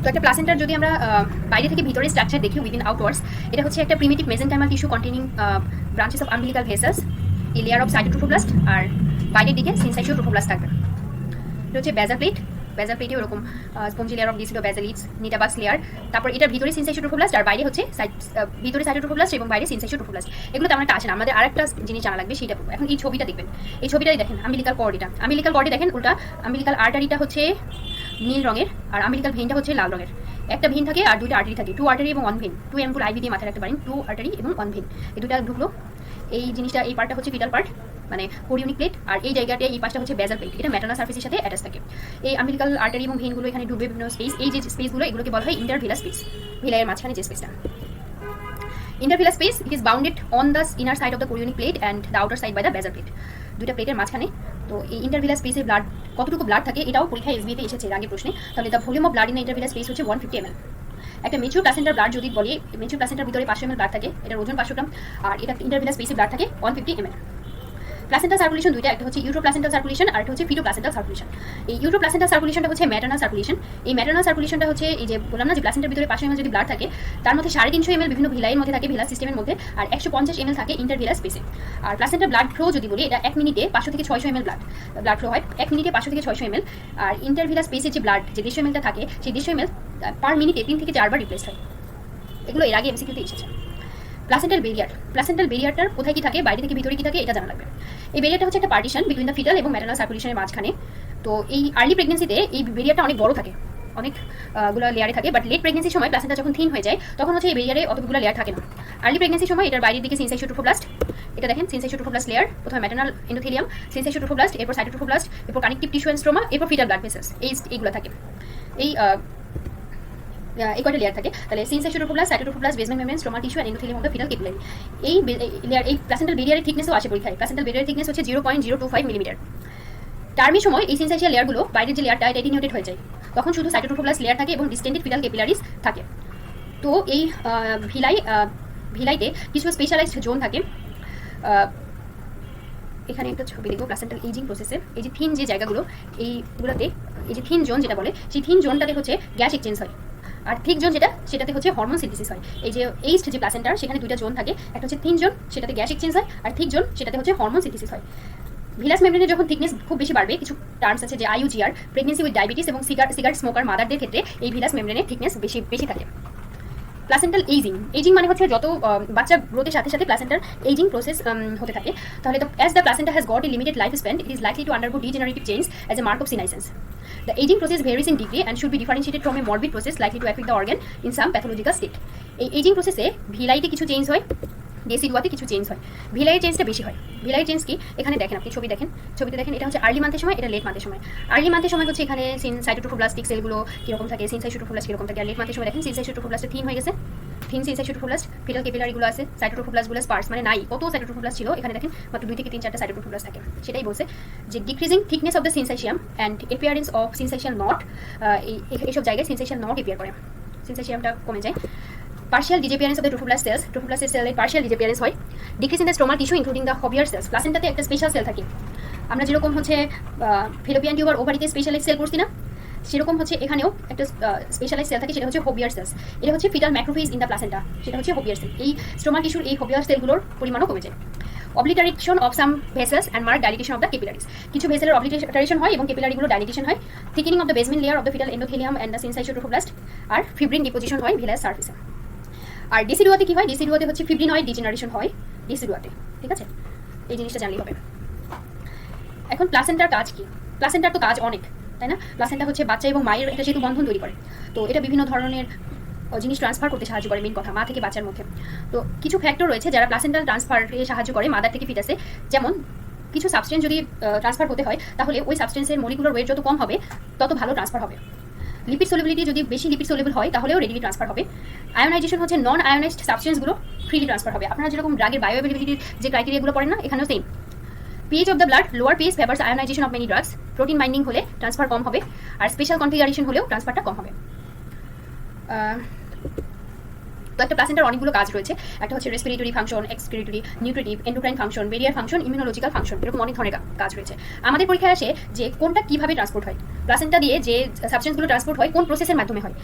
তো একটা প্লাসেন্টার যদি আমরা বাইরে থেকে ভিতরে স্ট্রাকচার দেখি উইদিন আউটওয়ার্ডস, এটা হচ্ছে একটা primitive mesenchymal tissue containing branches of umbilical vessels, এই লেয়ার অফ সাইটোট্রোফোব্লাস্ট, আর বাইরের দিকে সিনসাইটোট্রোফোব্লাস্ট থাকবে। এটা হচ্ছে বেজাল প্লেটে ওরকম স্পঞ্জি লেয়ার অফ ডিসিডুয়া ব্যাজালিস, নিটাবাস লেয়ার, তারপর এটার ভিতরে সিনসাইটোট্রোফোব্লাস্ট আর বাইরে হচ্ছে ভিতরে সাইটোট্রোফোব্লাস্ট এবং বাইরে সিনসাইটোট্রোফোব্লাস্ট। এগুলো তেমন একটা আসে না, আমাদের আরেকটা জিনিস জানা লাগবে সেটা। এখন এই ছবিটা দেখবেন, এই ছবিটাই দেখেন আম্বিলিকাল কর্ড, এটা আম্বিলিকাল কর্ডে দেখেন উল্টা আম্বিলিকাল আর্টারিটা হচ্ছে নীল রঙের আর আম্বিলিকাল ভেইনটা হচ্ছে লাল রঙের। একটা ভেইন থাকে আর 2টা আর্টারি থাকে, 2 আর্টারি এবং 1 ভেইন, 2 এমপুল আইভি দিয়ে মাথায় রাখতে পারেন, 2 আর্টারি এবং 1 ভেইন, এই দুটা ঢুকলো। এই জিনিসটা এই পার্টটা হচ্ছে ফিটাল পার্ট মানে কোরিয়নিক প্লেট, আর এই জায়গাটা এই পাশটা হচ্ছে বেজাল প্লেট, এটা ম্যাটারনাল সার্ফেসের সাথে অ্যাটাচ থাকে। এই আম্বিলিকাল আর্টারি এবং ভেইনগুলো এখানে ঢুকবে বিভিন্ন স্পেস, এই যে স্পেসগুলো এগুলোকে বলা হয় ইন্টারভিলাস স্পেস, ভিলাইয়ের মাঝখানে যে স্পেসটা। Intervillous space it is bounded on the inner side of the chorionic plate and the outer side by the basal plate, দুইটা প্লেটের মাঝখানে। তো এই ইন্টারভিলাস স্পেসে ব্লাড কতটুকু ব্লাড থাকে এটাও পরীক্ষায় এসবিতে এসেছে আগে প্রশ্নে। তাহলে the volume of blood in intervillous space হচ্ছে 150 ml। একটা মেচুর প্লাসেন্টার ব্লাড যদি বলি, মেচুর প্লাসেন্টার ভিতরে 500 ml ব্লাড থাকে, এটার ওজন 500 গ্রাম, আর এটা ইন্টারভিলাস স্পেসে ব্লাড থাকে 150 ml। প্লাসেন্টাল সার্কুলেশন দুইটা, একটা হচ্ছে ইউরোপ্লাসেন্টাল সার্কুলেশন আর একটা হচ্ছে ফিটোপ্লাসেন্টাল সার্কুলেশন। এই ইউরোপ্লাসেন্টাল সার্কুলেশনটা হচ্ছে ম্যাটারনাল সার্কুলেশন। এই ম্যাটারনাল সার্কুলেশনটা হচ্ছে এই যে বললাম না যে প্লাসেন্টার ভিতরে 500 ml যদি ব্লাড থাকে, তার মধ্যে 350 ml বিভিন্ন ভিলাইয়ের মধ্যে থাকে, ভিলাস সিস্টেমের মধ্যে, আর 150 ml থাকে ইন্টারভিলাস স্পেসে। আর প্লাসেন্টার ব্লাড ফ্লো যদি বলি, এটা 1 মিনিটে 500 থেকে 600 ml ব্লাড ফ্লো হয়, 1 মিনিটে 500 থেকে 600 ml। আর ইন্টারভিলাস স্পেসে যে ব্লাড যে 150 ml থাকে, সেই 150 ml পার মিনিটে 3 থেকে 4 বার রিপ্লেস হয়। এগুলো এর আগে এমসিকিউতে এসেছে। প্লাসেন্টাল বেরিয়ারটার কোথায় কি থাকে, বাইরে থেকে ভিতরে কি থাকে, এটা জানা লাগবে। এই বেরিয়ারটা হচ্ছে একটা পার্টিশন বিটুইন দ্য ফিটাল এবং ম্যাটারনাল সার্কুলেশনের মাঝখানে। তো এই আর্লি প্রেগনেন্সিতে এই বেরিয়ারটা অনেক বড় থাকে, অনেকগুলো লেয়ারে থাকে, বাট লেট প্রেগনেন্সির সময় প্লাসেন্টা যখন থিন হয়ে যায় তখন হচ্ছে এই বেরিয়ারে অতগুলো লেয়ার থাকে না। আর্লি প্রেগনেন্সির সময় এটার বাইরের দিকে সিনসাইটোট্রোফোব্লাস্ট, এটা দেখেন সিনসাইটোট্রোফোব্লাস্ট লেয়ার, প্রথমে ম্যাটারনাল এন্ডোথেলিয়াম, সিনসাইটোট্রোফোব্লাস্ট, এরপর সাইটোট্রোফোব্লাস্ট, এরপর কানেকটিভ টিস্যু এন্ড স্ট্রোমা, এরপর ফিটাল ব্লাড ভেসেলস, এইগুলো থাকে। এই কয়টা লেয়ার থাকে, তাহলে syncytiotrophoblast, cytotrophoblast, basement membrane, stroma tissue and endothelium of the fetal capillary. এই লেয়ার, এই প্লাসেন্টাল বেরিয়ারের থিকনেসও আসে পরীক্ষায়। প্লাসেন্টাল বেরিয়ারের থিকনেস হচ্ছে 0.025 মিলিমিটার। টার্মের সময় এই সিনসাইটিয়াল লেয়ারগুলো বাইরের যে লেয়ারটা এটা অ্যাটেনিউটেড হয়ে যায়, তখন শুধু সাইটোট্রোফোব্লাস্ট লেয়ার থাকে এবং ডিস্টেন্ডেড ফিটাল ক্যাপিলারিজ থাকে। তো এই ভিলাইতে কিছু স্পেশালাইজড জোন থাকে। এখানে একটা ছবি দেখবো প্লাসেন্টাল এজিং প্রসেসে, এই যে থিন যে জায়গাগুলো, এইগুলোতে এই যে থিন জোন যেটা বলে, সেই থিন জোনটাতে হচ্ছে গ্যাস এক্সচেঞ্জ হয়, আর থিক জোন সেটাতে হচ্ছে হরমোন সিনথেসিস হয়। এই যে এইস্ট যে প্লাসেন্টার, সেখানে দুইটা জোন থাকে, একটা হচ্ছে থিন জোন, সেটাতে গ্যাস এক্সচেঞ্জ হয়, আর থিক জোন সেটাতে হচ্ছে হরমোন সিনথেসিস হয়। ভিলাস মেমব্রেনের যখন থিকনেস খুব বেশি বাড়বে, কিছু টার্মস আছে যে IUGR, প্রেগনেন্সি উইথ ডায়াবেটিস এবং সিগারেট স্মোকার মাদারদের ক্ষেত্রে এই ভিলাস মেমব্রেনের থিকনেস বেশি থাকে। প্লাসেন্টাল এইজিং মানে হচ্ছে যত বাচ্চা গ্রোথের সাথে সাথে প্লাসেন্টার এইজিং প্রসেস হতে থাকে, তাহলে as the placenta has got a limited life span, it is likely to undergo degenerative change as a mark of senescence. The aging process varies in degree and should be differentiated from a morbid process likely to affect the organ in some pathological state. এই ageing প্রসেসে ভিলাইতে কিছু change হয়, ডেসিডুয়াতে কিছু change হয়। ভিলাইয়ের চেঞ্জটা বেশি হয়। ভিলাইয়ের change কি, এখানে দেখেন আপনি ছবিতে দেখেন এটা হচ্ছে আর্লি মান্থের সময়, এটা লেট মান্থের সময়। আর্লি মান্থের সময় হচ্ছে এখানে সাইটোট্রোফোব্লাস্টিক সেলগুলো কীরকম থাকে, সাইটোট্রোফোব্লাস্ট কীরকম থাকে, আর লেট মান্থের সময় দেখেন সাইটোট্রোফোব্লাস্ট থিন হয়ে গেছে, থিন সাইটোট্রোফোব্লাস্ট, ফিটাল ক্যাপিলারিগুলো আছে, সাইটোট্রোফোব্লাস্টগুলো স্পার্স মানে নাই, কত সাইটোট্রোফোব্লাস্ট ছিল এখানে দেখেন মাত্র 2 থেকে 3-4টা সাইটোট্রোফোব্লাস্ট থাকে। সেটাই বলছে যে decreasing thickness of the syncytium and appearance of syncytial knot, এইসব জায়গায় সিনসাইশিয়াল নট এপিয়ার করে, সিনসাইশিয়ামটা কমে যায়। Partial disappearance of the trophoblast cells partial disappearance হয়। Decrease in the stromal tissue including the Hobier cells, প্লাসেন্টাতে একটা স্পেশাল সেল থাকে, আমরা যেরকম হচ্ছে ফেলোপিয়ান টিউব আর ওভারিতে স্পেশালাইজ সেল করছি না, সেরকম হচ্ছে এখানেও একটা স্পেশালাইজ সেল থাকে, সেটা হচ্ছে হোবিয়ার সেলস। এটা হচ্ছে fetal macrophage in the placenta, সেটা হচ্ছে হোবিয়ার সেল। এই স্ট্রোমাল টিস্যুর এই হোবিয়ার সেলগুলোর পরিমাণও কমে যায়। Obliteration of some vessels and mark dilatation of the capillaries, কিছু ভেসেলের অবলিটারেশন হয় এবং ক্যাপিলারিগুলো ডাইলিটেশন হয়। Thickening of the basement layer of the fetal endothelium and the syncytiotrophoblast, আর ফিব্রিন ডিপোজিশন হয় ভিলাস সার্ফেসে। আর ডিসিডুয়াতে কি হয়, ডিসিডুয়াতে হচ্ছে ফিব্রিনয়েড ডিজেনারেশন হয় ডিসিডুয়াতে, ঠিক আছে, এই জিনিসটা জানলেই হবে। এখন প্লাসেন্টার কাজ কি, প্লাসেন্টার তো কাজ অনেক, তাই না? প্লাসেন্টা হচ্ছে বাচ্চা এবং মায়ের একটা সেতু বন্ধন তৈরি করে, তো এটা বিভিন্ন ধরনের জিনিস ট্রান্সফার করতে সাহায্য করে, মেন কথা মা থেকে বাচ্চার মধ্যে। তো কিছু ফ্যাক্টর রয়েছে যারা প্লাসেন্টাল ট্রান্সফারে সাহায্য করে মাদার থেকে ফিটাসে, যেমন কিছু সাবস্টেন্স যদি ট্রান্সফার হতে হয় তাহলে ওই সাবস্টেন্সের মলিকুলার ওয়েট যত কম হবে তত ভালো ট্রান্সফার হবে। লিপিড সলিবিলিটি যদি বেশি লিপিড সলিবল হয় তাহলেও রেডিলি ট্রান্সফার হবে। আয়োনাইজেশন হচ্ছে নন আয়োনাইজড সাবস্টেন্সগুলো ফ্রিলি ট্রান্সফার হবে। আপনারা যেরকম ড্রাগের বায়োঅ্যাভেলেবিলিটির যে ক্রাইটেরিয়াগুলো পড়েন না, এখানেও same. pH of the blood, lower pH favors ionization of many drugs, protein binding হলে ট্রান্সফার কম হবে, আর স্পেশাল কনফিগারেশন হলেও ট্রান্সফারটা কম হবে। তো একটা প্লাসেন্টার অনেকগুলো কাজ রয়েছে, একটা হচ্ছে respiratory function, excretory, nutritive, endocrine function, barrier function, immunological function, এরকম অনেক ধরনের কাজ রয়েছে। আমাদের পরীক্ষায় আসে যে কোনটা কিভাবে ট্রান্সপোর্ট হয়, প্লাসেন্টা দিয়ে যে সাবস্টেন্সগুলো ট্রান্সপোর্ট হয় কোন প্রসেসের মাধ্যমে হয়,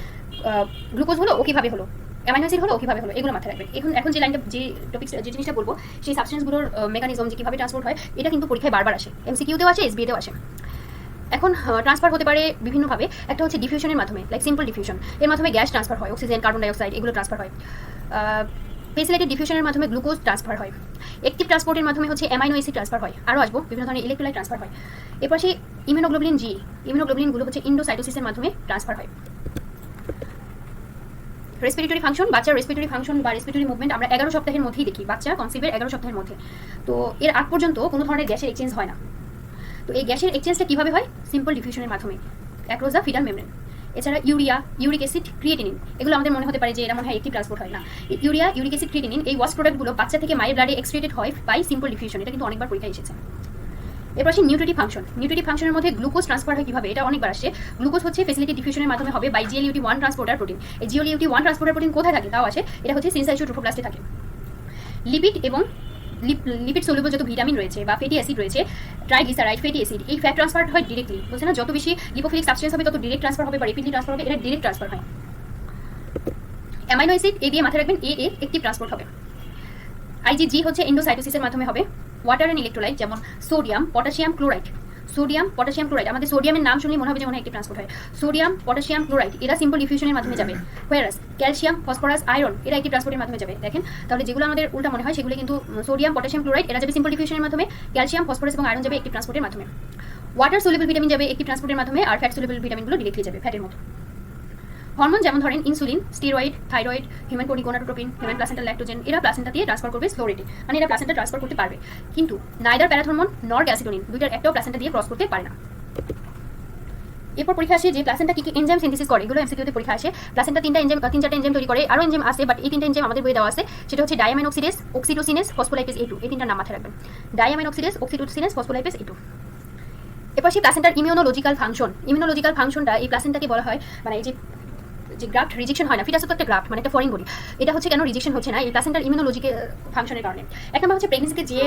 গ্লুকোজ হলো ও কিভাবে হলো, অ্যামাইনো অ্যাসিড হলো ও কিভাবে হলো, এগুলো মাথায় রাখবেন। এখন যে লাইনটা যে টপিক যে জিনিসটা বলবো সেই সাবস্টেন্সগুলোর মেকানিজম যে কিভাবে ট্রান্সপোর্ট হয় এটা কিন্তু পরীক্ষায় বারবার আসে, এমসিকিউতেও আসে, এসবিএতেও আসে। এখন ট্রান্সফার হতে পারে বিভিন্নভাবে, একটা হচ্ছে ডিফিউশনের মাধ্যমে, লাইক সিম্পল ডিফিউশন, এর মাধ্যমে গ্যাস ট্রান্সফার হয়, অক্সিজেন, কার্বন ডাইঅক্সাইড এগুলো ট্রান্সফার হয়। ফেসিলেটেড ডিফিউশনের মাধ্যমে গ্লুকোজ ট্রান্সফার হয়। অ্যাক্টিভ ট্রান্সপোর্টের মাধ্যমে হচ্ছে অ্যামাইনো অ্যাসিড ট্রান্সফার হয়, আরও আসবো বিভিন্ন ধরনের ইলেকট্রোলাইট ট্রান্সফার হয়। এরপর সেই ইমিউনোগ্লোবুলিন জি, ইমিউনোগ্লোবুলিনগুলো হচ্ছে ইন্ডোসাইটোসিসের মাধ্যমে ট্রান্সফার হয়। রেসপিরেটরি ফাংশন, বাচ্চার রেসপিরেটরি ফাংশন বা রেসপিরেটরি মুভমেন্ট আমরা 11 সপ্তাহের মধ্যেই দেখি, বাচ্চা কনসিভের 11 সপ্তাহের মধ্যে। তো এর আগ পর্যন্ত কোনো ধরনের গ্যাসের এক্সচেঞ্জ হয় না। তো এই গ্যাসের এক্সচেঞ্জটা কীভাবে হয়, সিম্পল ডিফিউশনের মাধ্যমে অ্যাক্রস দ্য ফিটাল মেমব্রেন। এছাড়া ইউরিয়া, ইউরিক অ্যাসিড, ক্রিয়েটিনিন, এগুলো আমাদের মনে হতে পারে যে এরা মনে হয় একটি ট্রান্সপোর্ট হয় না। ইউরিয়া, ইউরিক অ্যাসিড, ক্রিয়েটিনিন এই ওয়াশ প্রোডাক্টগুলো বাচ্চা থেকে মায়ের ব্লাডে এক্সক্রিয়েটেড হয় বাই সিম্পল ডিফিউশন, এটা কিন্তু অনেকবার পরীক্ষায় এসেছে। এরপর আসি নিউট্রিটিভ ফাংশন। নিউট্রিটিভ ফাংশনের মধ্যে গ্লুকোজ ট্রান্সফার হয় কীভাবে, এটা অনেকবার আসে। গ্লুকোজ হচ্ছে ফেসিলিটি ডিফিউশনের মাধ্যমে হবে বাই GLUT1 ট্রান্সপোর্টার প্রোটিন। এই GLUT1 ট্রান্সপোর্টার প্রোটিন কোথায় থাকে তাও আসে, এটা হচ্ছে সিনসাইটোট্রোফোব্লাস্টে থাকে। লিপিড এবং লিপিড সলিউবল যত ভিটামিন রয়েছে বা ফ্যাটি অ্যাসিড রয়েছে, ট্রাইগ্লিসারাইড, ফ্যাটি অ্যাসিড, এই ফ্যাট ট্রান্সফার হয় ডিরেক্টলি, বলছে না যত বেশি লিপোফিলিক সাবস্টেন্স হবে তত ডিরেক্ট ট্রান্সফার হবে বা রেপিডলি ট্রান্সফার হবে, এটা ডিরেক্ট ট্রান্সফার হয়। অ্যামাইনো অ্যাসিড এ দিয়ে মাথায় রাখবেন, এ একটিভ ট্রান্সপোর্ট হবে। IgG হচ্ছে এন্ডোসাইটোসিসের মাধ্যমে হবে। ওয়াটার অ্যান্ড ইলেকট্রোলাইট যেমন sodium, potassium, chloride, sodium, potassium, chloride, আমাদের সোডিয়ামের নাম শুনলে মনে হবে যে মনে হয় একটি ট্রান্সপোর্ট হয়। সোডিয়াম, পটাশিয়াম, ক্লোরাইড এরা সিম্পল ডিফিউশনের মাধ্যমে যাবে। হোয়ারাস ক্যালসিয়াম, ফসফরাস, আয়রন এরা একটি ট্রান্সপোর্টের মাধ্যমে যাবে। দেখেন তাহলে যেগুলো আমাদের উল্টা মনে হয় সেগুলো কিন্তু সোডিয়াম, পটাশিয়াম, ক্লোরাইড এরা যাবে সিম্পল ডিফিউশনের মাধ্যমে, ক্যালসিয়াম, ফসফরাস এবং আয়রন যাবে একটি ট্রান্সপোর্টের মাধ্যমে। ওয়াটার সলিউবল ভিটামিন যাবে একটি ট্রান্সপোর্টের মাধ্যমে, আর ফ্যাট সলিউবল ভিটামিনগুলো ডিরেক্টলি যাবে ফ্যাটের মতো। হরমোন যেমন ধরেন insulin, steroid, thyroid, human gonadotropin, human placental Lactogen এরা প্লাসেন্টা দিয়ে ট্রান্সফার করবে স্লো রেটে, মানে এরা প্লাসেন্টা ট্রান্সফার করতে পারবে, কিন্তু নাইদার প্যারাথরমোন নর ক্যালসিটোনিন দুইটার একটাও প্লাসেন্টা দিয়ে ক্রস করতে পারে না। এরপর পরীক্ষা আসে যে প্লাসেন্টা কি কি এনজাইম সিনথেসিস করে, এগুলো এমসিকিউতে পরীক্ষা আসে। প্লাসেন্টা 3-4টা এনজাইম তৈরি করে, আরও এনজাইম আছে বাট এই 3টা এনজাইম আমাদের বইয়ে দেওয়া আছে, সেটা হচ্ছে ডায়ামাইন অক্সিডেজ, অক্সিটোসিনেস, ফসফোলাইপেজ A2, এই 3টার নাম মাথায় রাখবেন, ডায়ামাইন অক্সিডেজ, অক্সিটোসিনেস, ফসফোলাইপেজ A2। এরপর সেই প্লাসেন্টার ইমিউনোলজিক্যাল ফাংশন, ইমিউনোলজিক্যাল ফাংশনটা এই প্লাসেন্টাকে বলা হয়, মানে এই যে গ্রাফট রিজেকশন হয় না, ফিটাস তো একটা গ্রাফট মানে একটা ফরেন বডি, এটা হচ্ছে কেন রিজেকশন হচ্ছে না এই প্লাসেন্টার ইমিউনোলজিক্যাল ফাংশনের কারণে। এক নম্বর হচ্ছে প্রেগনেন্সিতে যে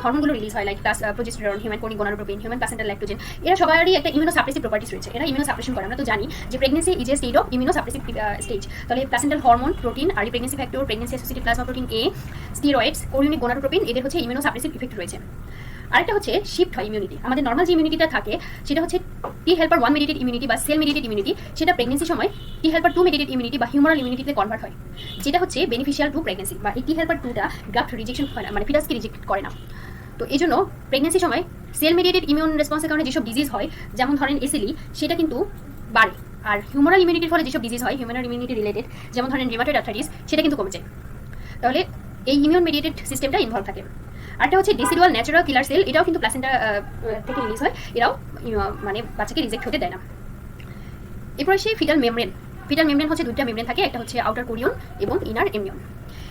হরমোনগুলো রিলিজ হয় like progesterone, human gonadotropin, human placental Lactogen এরা সবারই একটা ইমিউনোসাপ্রেসিভ প্রপার্টিস রয়েছে, এরা ইমিউনোসাপ্রেশন করে। আমরা তো জানি যে pregnancy is a state of immunosuppressive stage, তাহলে প্লাসেন্টাল হরমোন, প্রোটিন, আর pregnancy factor, pregnancy associated plasma protein A, steroids, chorionic gonadotropin এদের হচ্ছে ইমিউনোসাপ্রেসিভ ইফেক্ট রয়েছে। আরেকটা হচ্ছে শিফট হয় ইমিউনিটি। আমাদের নর্মাল যে ইমিউনিটিটা থাকে সেটা হচ্ছে টি হেল্পার 1 মেডিটেড ইমিউনিটি বা সেল মেডিটেড ইমিউনিটি, সেটা প্রেগনেন্সির সময় টি হেল্পার 2 মেডিটেড ইমিউনিটি বা হিউমারাল ইমিউনিটিতে কনভার্ট হয়, যেটা হচ্ছে বেনিফিশিয়াল টু প্রেগনেন্সি। বা এই টি হেল্পার 2টা গ্রাফট রিজেকশন হয় না, মানে ফিটাসকে রিজেক্ট করে না। তো এই জন্য প্রেগনেন্সির সময় সেল মেডিটেড ইমিউন রেসপন্সের কারণে যেসব ডিজিজ হয়, যেমন ধরেন এসিলি, সেটা কিন্তু বাড়ে। আর হিউমারাল ইমিউনিটির ফলে যেসব ডিজিজ হয় হিউম্যান ইমিউনিটি রিলেটেড, যেমন ধরেন রিউমাটয়েড আর্থ্রাইটিস, সেটা কিন্তু কমে যায়। তাহলে এই ইমিউন মেডিয়েটেড সিস্টেমটা ইনভলভ থাকে। আরটা হচ্ছে ডিসিডুয়াল ন্যাচারাল কিলার সেল, এটাও কিন্তু প্লাসেন্টা থেকে রিলিজ হয়, এরাও মানে বাচ্চাকে রিজেক্ট হতে দেয় না। এরপরে সেই ফিটাল মেমব্রেন। ফিটাল মেমব্রেন হচ্ছে দুইটা মেমব্রেন থাকে, একটা হচ্ছে আউটার কোরিয়ন এবং ইনার এমনিয়ন।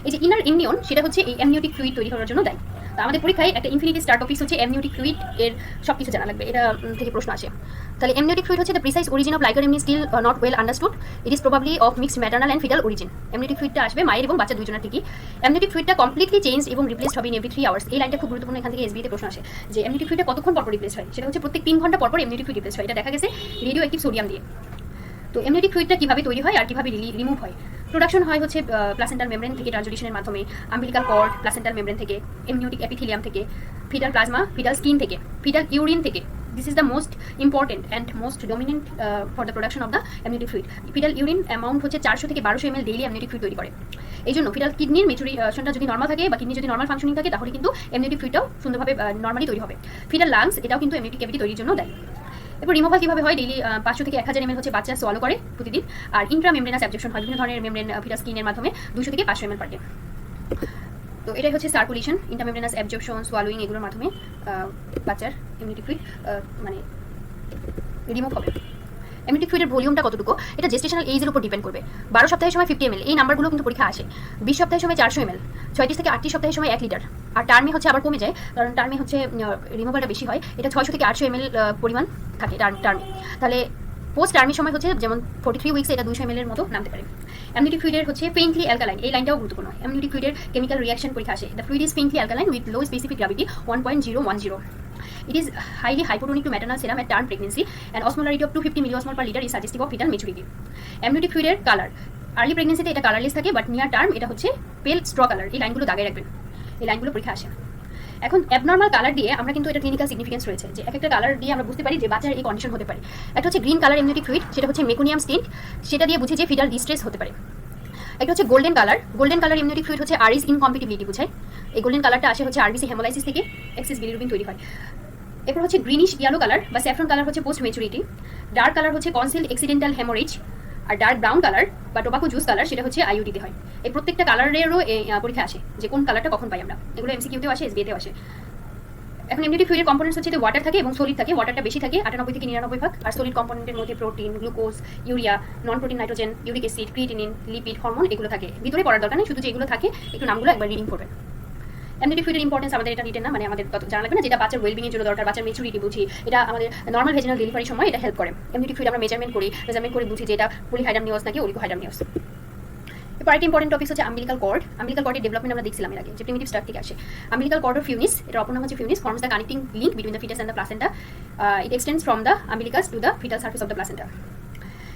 এই যে ইনার এমনিয়ন সেটা হচ্ছে এই অ্যামনিওটিক ফ্লুইড তৈরি করার জন্য দায়ী। তো আমাদের পরীক্ষায় একটা ইনফিনিটি স্টার টপিক হচ্ছে অ্যামনিওটিক ফ্লুইড এর সব কিছু জানা লাগবে, এটা থেকে প্রশ্ন আসে। তাহলে অ্যামনিওটিক ফ্লুইড হচ্ছে the precise origin of liquor amnii still not well understood, it is probably of mixed maternal and fetal origin. Amniotic ফ্লুইডটা আসবে মায়ের এবং বাচ্চা দুজনের থেকেই। অ্যামনিওটিক ফ্লুইডটা কমপ্লিটলি চেঞ্জ এবং রিপ্লেসড হবে ইন এভরি 3 আওয়ার্স। এই লাইনটা খুব গুরুত্বপূর্ণ, এখান থেকে এসবিতে প্রশ্ন আসে যে অ্যামনিওটিক ফ্লুইডটা কতক্ষণ পর রিপ্লেস হয়। সেটা হচ্ছে প্রত্যেক 3 ঘন্টা পর অ্যামনিওটিক ফ্লুইড রিপ্লেস হয়, এটা দেখা গেছে রেডিও অ্যাক্টিভ সোডিয়াম দিয়ে। তো অ্যামনিওটিক ফ্লুইডটা কিভাবে তৈরি হয় আর কিভাবে রিমুভ হয়? প্রোডাকশন হয় হচ্ছে প্লাসেন্টাল মেমব্রেন থেকে ট্রান্সডিউশনের মাধ্যমে, আম্বিলিকাল কর্ড, প্লাসেন্টাল মেমব্রেন থেকে, এমনিওটিক এপিথেলিয়াম থেকে, ফিটাল প্লাজমা, ফিটাল স্কিন থেকে, ফিটাল ইউরিন থেকে। This is the most important and most dominant for the production of the amniotic fluid. Fetal urine amount হচ্ছে 400 থেকে 1200 ml daily amniotic fluid তৈরি করে। এই জন্য ফিটাল কিডনির ম্যাচুরেশনটা যদি নর্মাল থাকে বা কিডনি যদি নর্মাল ফাংশনিং থাকে, তাহলে কিন্তু অ্যামনিওটিক ফ্লুইডটাও সুন্দরভাবে নর্মালি তৈরি হবে। ফিটাল লাংস, এটাও কিন্তু অ্যামনিওটিক ক্যাভিটি তৈরির জন্য দেয়। এরপর রিমুভাল কীভাবে হয়? ডেইলি 500 থেকে 1000 ml হচ্ছে বাচ্চা সোয়ালো করে প্রতিদিন। আর ইন্ট্রা মেমব্রেনাস অ্যাবজর্পশন হয় বিভিন্ন ধরনের মেমব্রেন ফিটাল স্কিনের মাধ্যমে 200 থেকে 500 ml পার ডে। তো এটাই হচ্ছে সার্কুলেশন, ইন্ট্রামেমব্রেনাস অ্যাবজর্পশন, সোয়ালোয়িং, এগুলোর মাধ্যমে বাচ্চার ইমিউনিটি ফ্লুইড মানে রিমুভ হবে। অ্যামনিওটিক ফ্লুইডের ভলিউমটা কতটুকু, এটা জেস্টেশনাল এইজের উপর ডিপেন্ড করবে। 12 সপ্তাহের সময় 50 ml, এই নাম্বারগুলো কিন্তু পরীক্ষা আসে। 20 সপ্তাহের সময় 400 ml, 36 থেকে 38 সপ্তাহের সময় 1 লিটার। আর টার্মে হচ্ছে আবার কমে যায়, কারণ টার্মে হচ্ছে রিমুভালটা বেশি হয়, এটা 600 থেকে 800 ml পরিমাণ থাকে টার্মে। তাহলে পোস্ট টার্মের সময় হচ্ছে যেমন 43 উইক্সে এটা 200 ml এর মতো নামতে পারে। অ্যামনিওটিক ফ্লুইডের হচ্ছে ফেইন্টলি অ্যালকালাইন, এই লাইনটাও গুরুত্বপূর্ণ। অ্যামনিওটিক ফ্লুইডের কেমিক্যাল রিঅ্যাকশন পরীক্ষা আসে। The fluid is faintly alkaline with low specific gravity 1.010. It is highly hypotonic to maternal serum at term pregnancy, and osmolarity of 250 milliosmol per liter is suggestive of fetal maturity. Amniotic fluid এর colour, early প্রেগনেন্সিতে এটা colourless থাকে, but near term এটা হচ্ছে পেল straw colour. এই লাইনগুলো দাগে রাখবেন, এই লাইনগুলো পরীক্ষা আসে। এখন অ্যাবনর্মাল কালার দিয়ে আমরা কিন্তু এটা ক্লিনিক্যাল সিগনিফিকেন্স রয়েছে, যে একটা কালার দিয়ে আমরা বুঝতে পারি যে বাচ্চার এই কন্ডিশন হতে পারে। একটা হচ্ছে গ্রিন কালার অ্যামনিওটিক ফ্লুইড, সেটা হচ্ছে মেকোনিয়াম স্টিন্ট, সেটা দিয়ে বুঝি যে ফিটাল ডিস্ট্রেস হতে পারে। একটা হচ্ছে golden colour, golden colour amniotic fluid হচ্ছে আরইস ইনকম্পিটিবিলিটি বোঝায়। এই গোল্ডেন কালারটা আসে হচ্ছে আরবিসি হেমোলাইসিস থেকে, এক্সেস বিলিরুবিন তৈরি হয়। এরপর হচ্ছে গ্রিনিশ ইয়েলো কালার বা স্যাফরন কালার হচ্ছে পোস্ট ম্যাচুরিটি। ডার্ক কালার হচ্ছে কনসিলড এক্সিডেন্টাল হেমোরেজ। আর ডার্ক ব্রাউন কালার বা টোবাকো জুস কালার, সেটা হচ্ছে আইইউডিতে হয়। এই প্রত্যেকটা কালারেরও পরীক্ষা আসে যে কোন কালারটা কখন পাই আমরা, এগুলো এমসিকিউতেও আসে, এসবিতেও আসে। এখন অ্যামনিওটিক ফ্লুইডের কম্পোনেন্টস হচ্ছে ওয়াটার থাকে এবং সলিড থাকে। ওয়াটারটা বেশি থাকে 98 থেকে 99 ভাগ, আর সলিড কম্পোনেন্টের মধ্যে protein, glucose, urea, non protein nitrogen, uric acid, creatinine, lipid, hormone, এগুলো থাকে। ভিতরে পড়ার দরকার নেই, শুধু যেগুলো থাকে একটু নামগুলো একবার রিডিং করবেন। অ্যামনিওটিক ফ্লুইডের ইম্পর্টেন্স আমাদের এটা রিটেন না, মানে আমাদের তত জানা লাগবে না, যেটা বাচ্চার ওয়েলবিং এর জন্য দরকার, বাচ্চার মেচুরিটি বুঝি, এটা আমাদের নর্মাল ভেজিনাল ডেলিভারির সময় এটা হেল্প করে। অ্যামনিওটিক ফ্লুইড আমরা মেজারমেন্ট করে বুঝি যে এটা পলিহাইড্রামনিওস নাকি অলিগোহাইড্রামনিওস। এরপর আরেকটা ইম্পর্টেন্ট টপিক হচ্ছে আম্বিলিকাল কর্ড। আম্বিলিকাল কর্ডের ডেভেলপমেন্ট আমরা দেখছিলাম এর আগে, যে প্রিমিটিভ স্টার থেকে আসে। আম্বিলিকাল কর্ড অফ ফিউনিস, এর অপর নাম হচ্ছে funis, forms the connecting link between the fetus and the placenta. It extends from the umbilicus to the fetal surface of the placenta.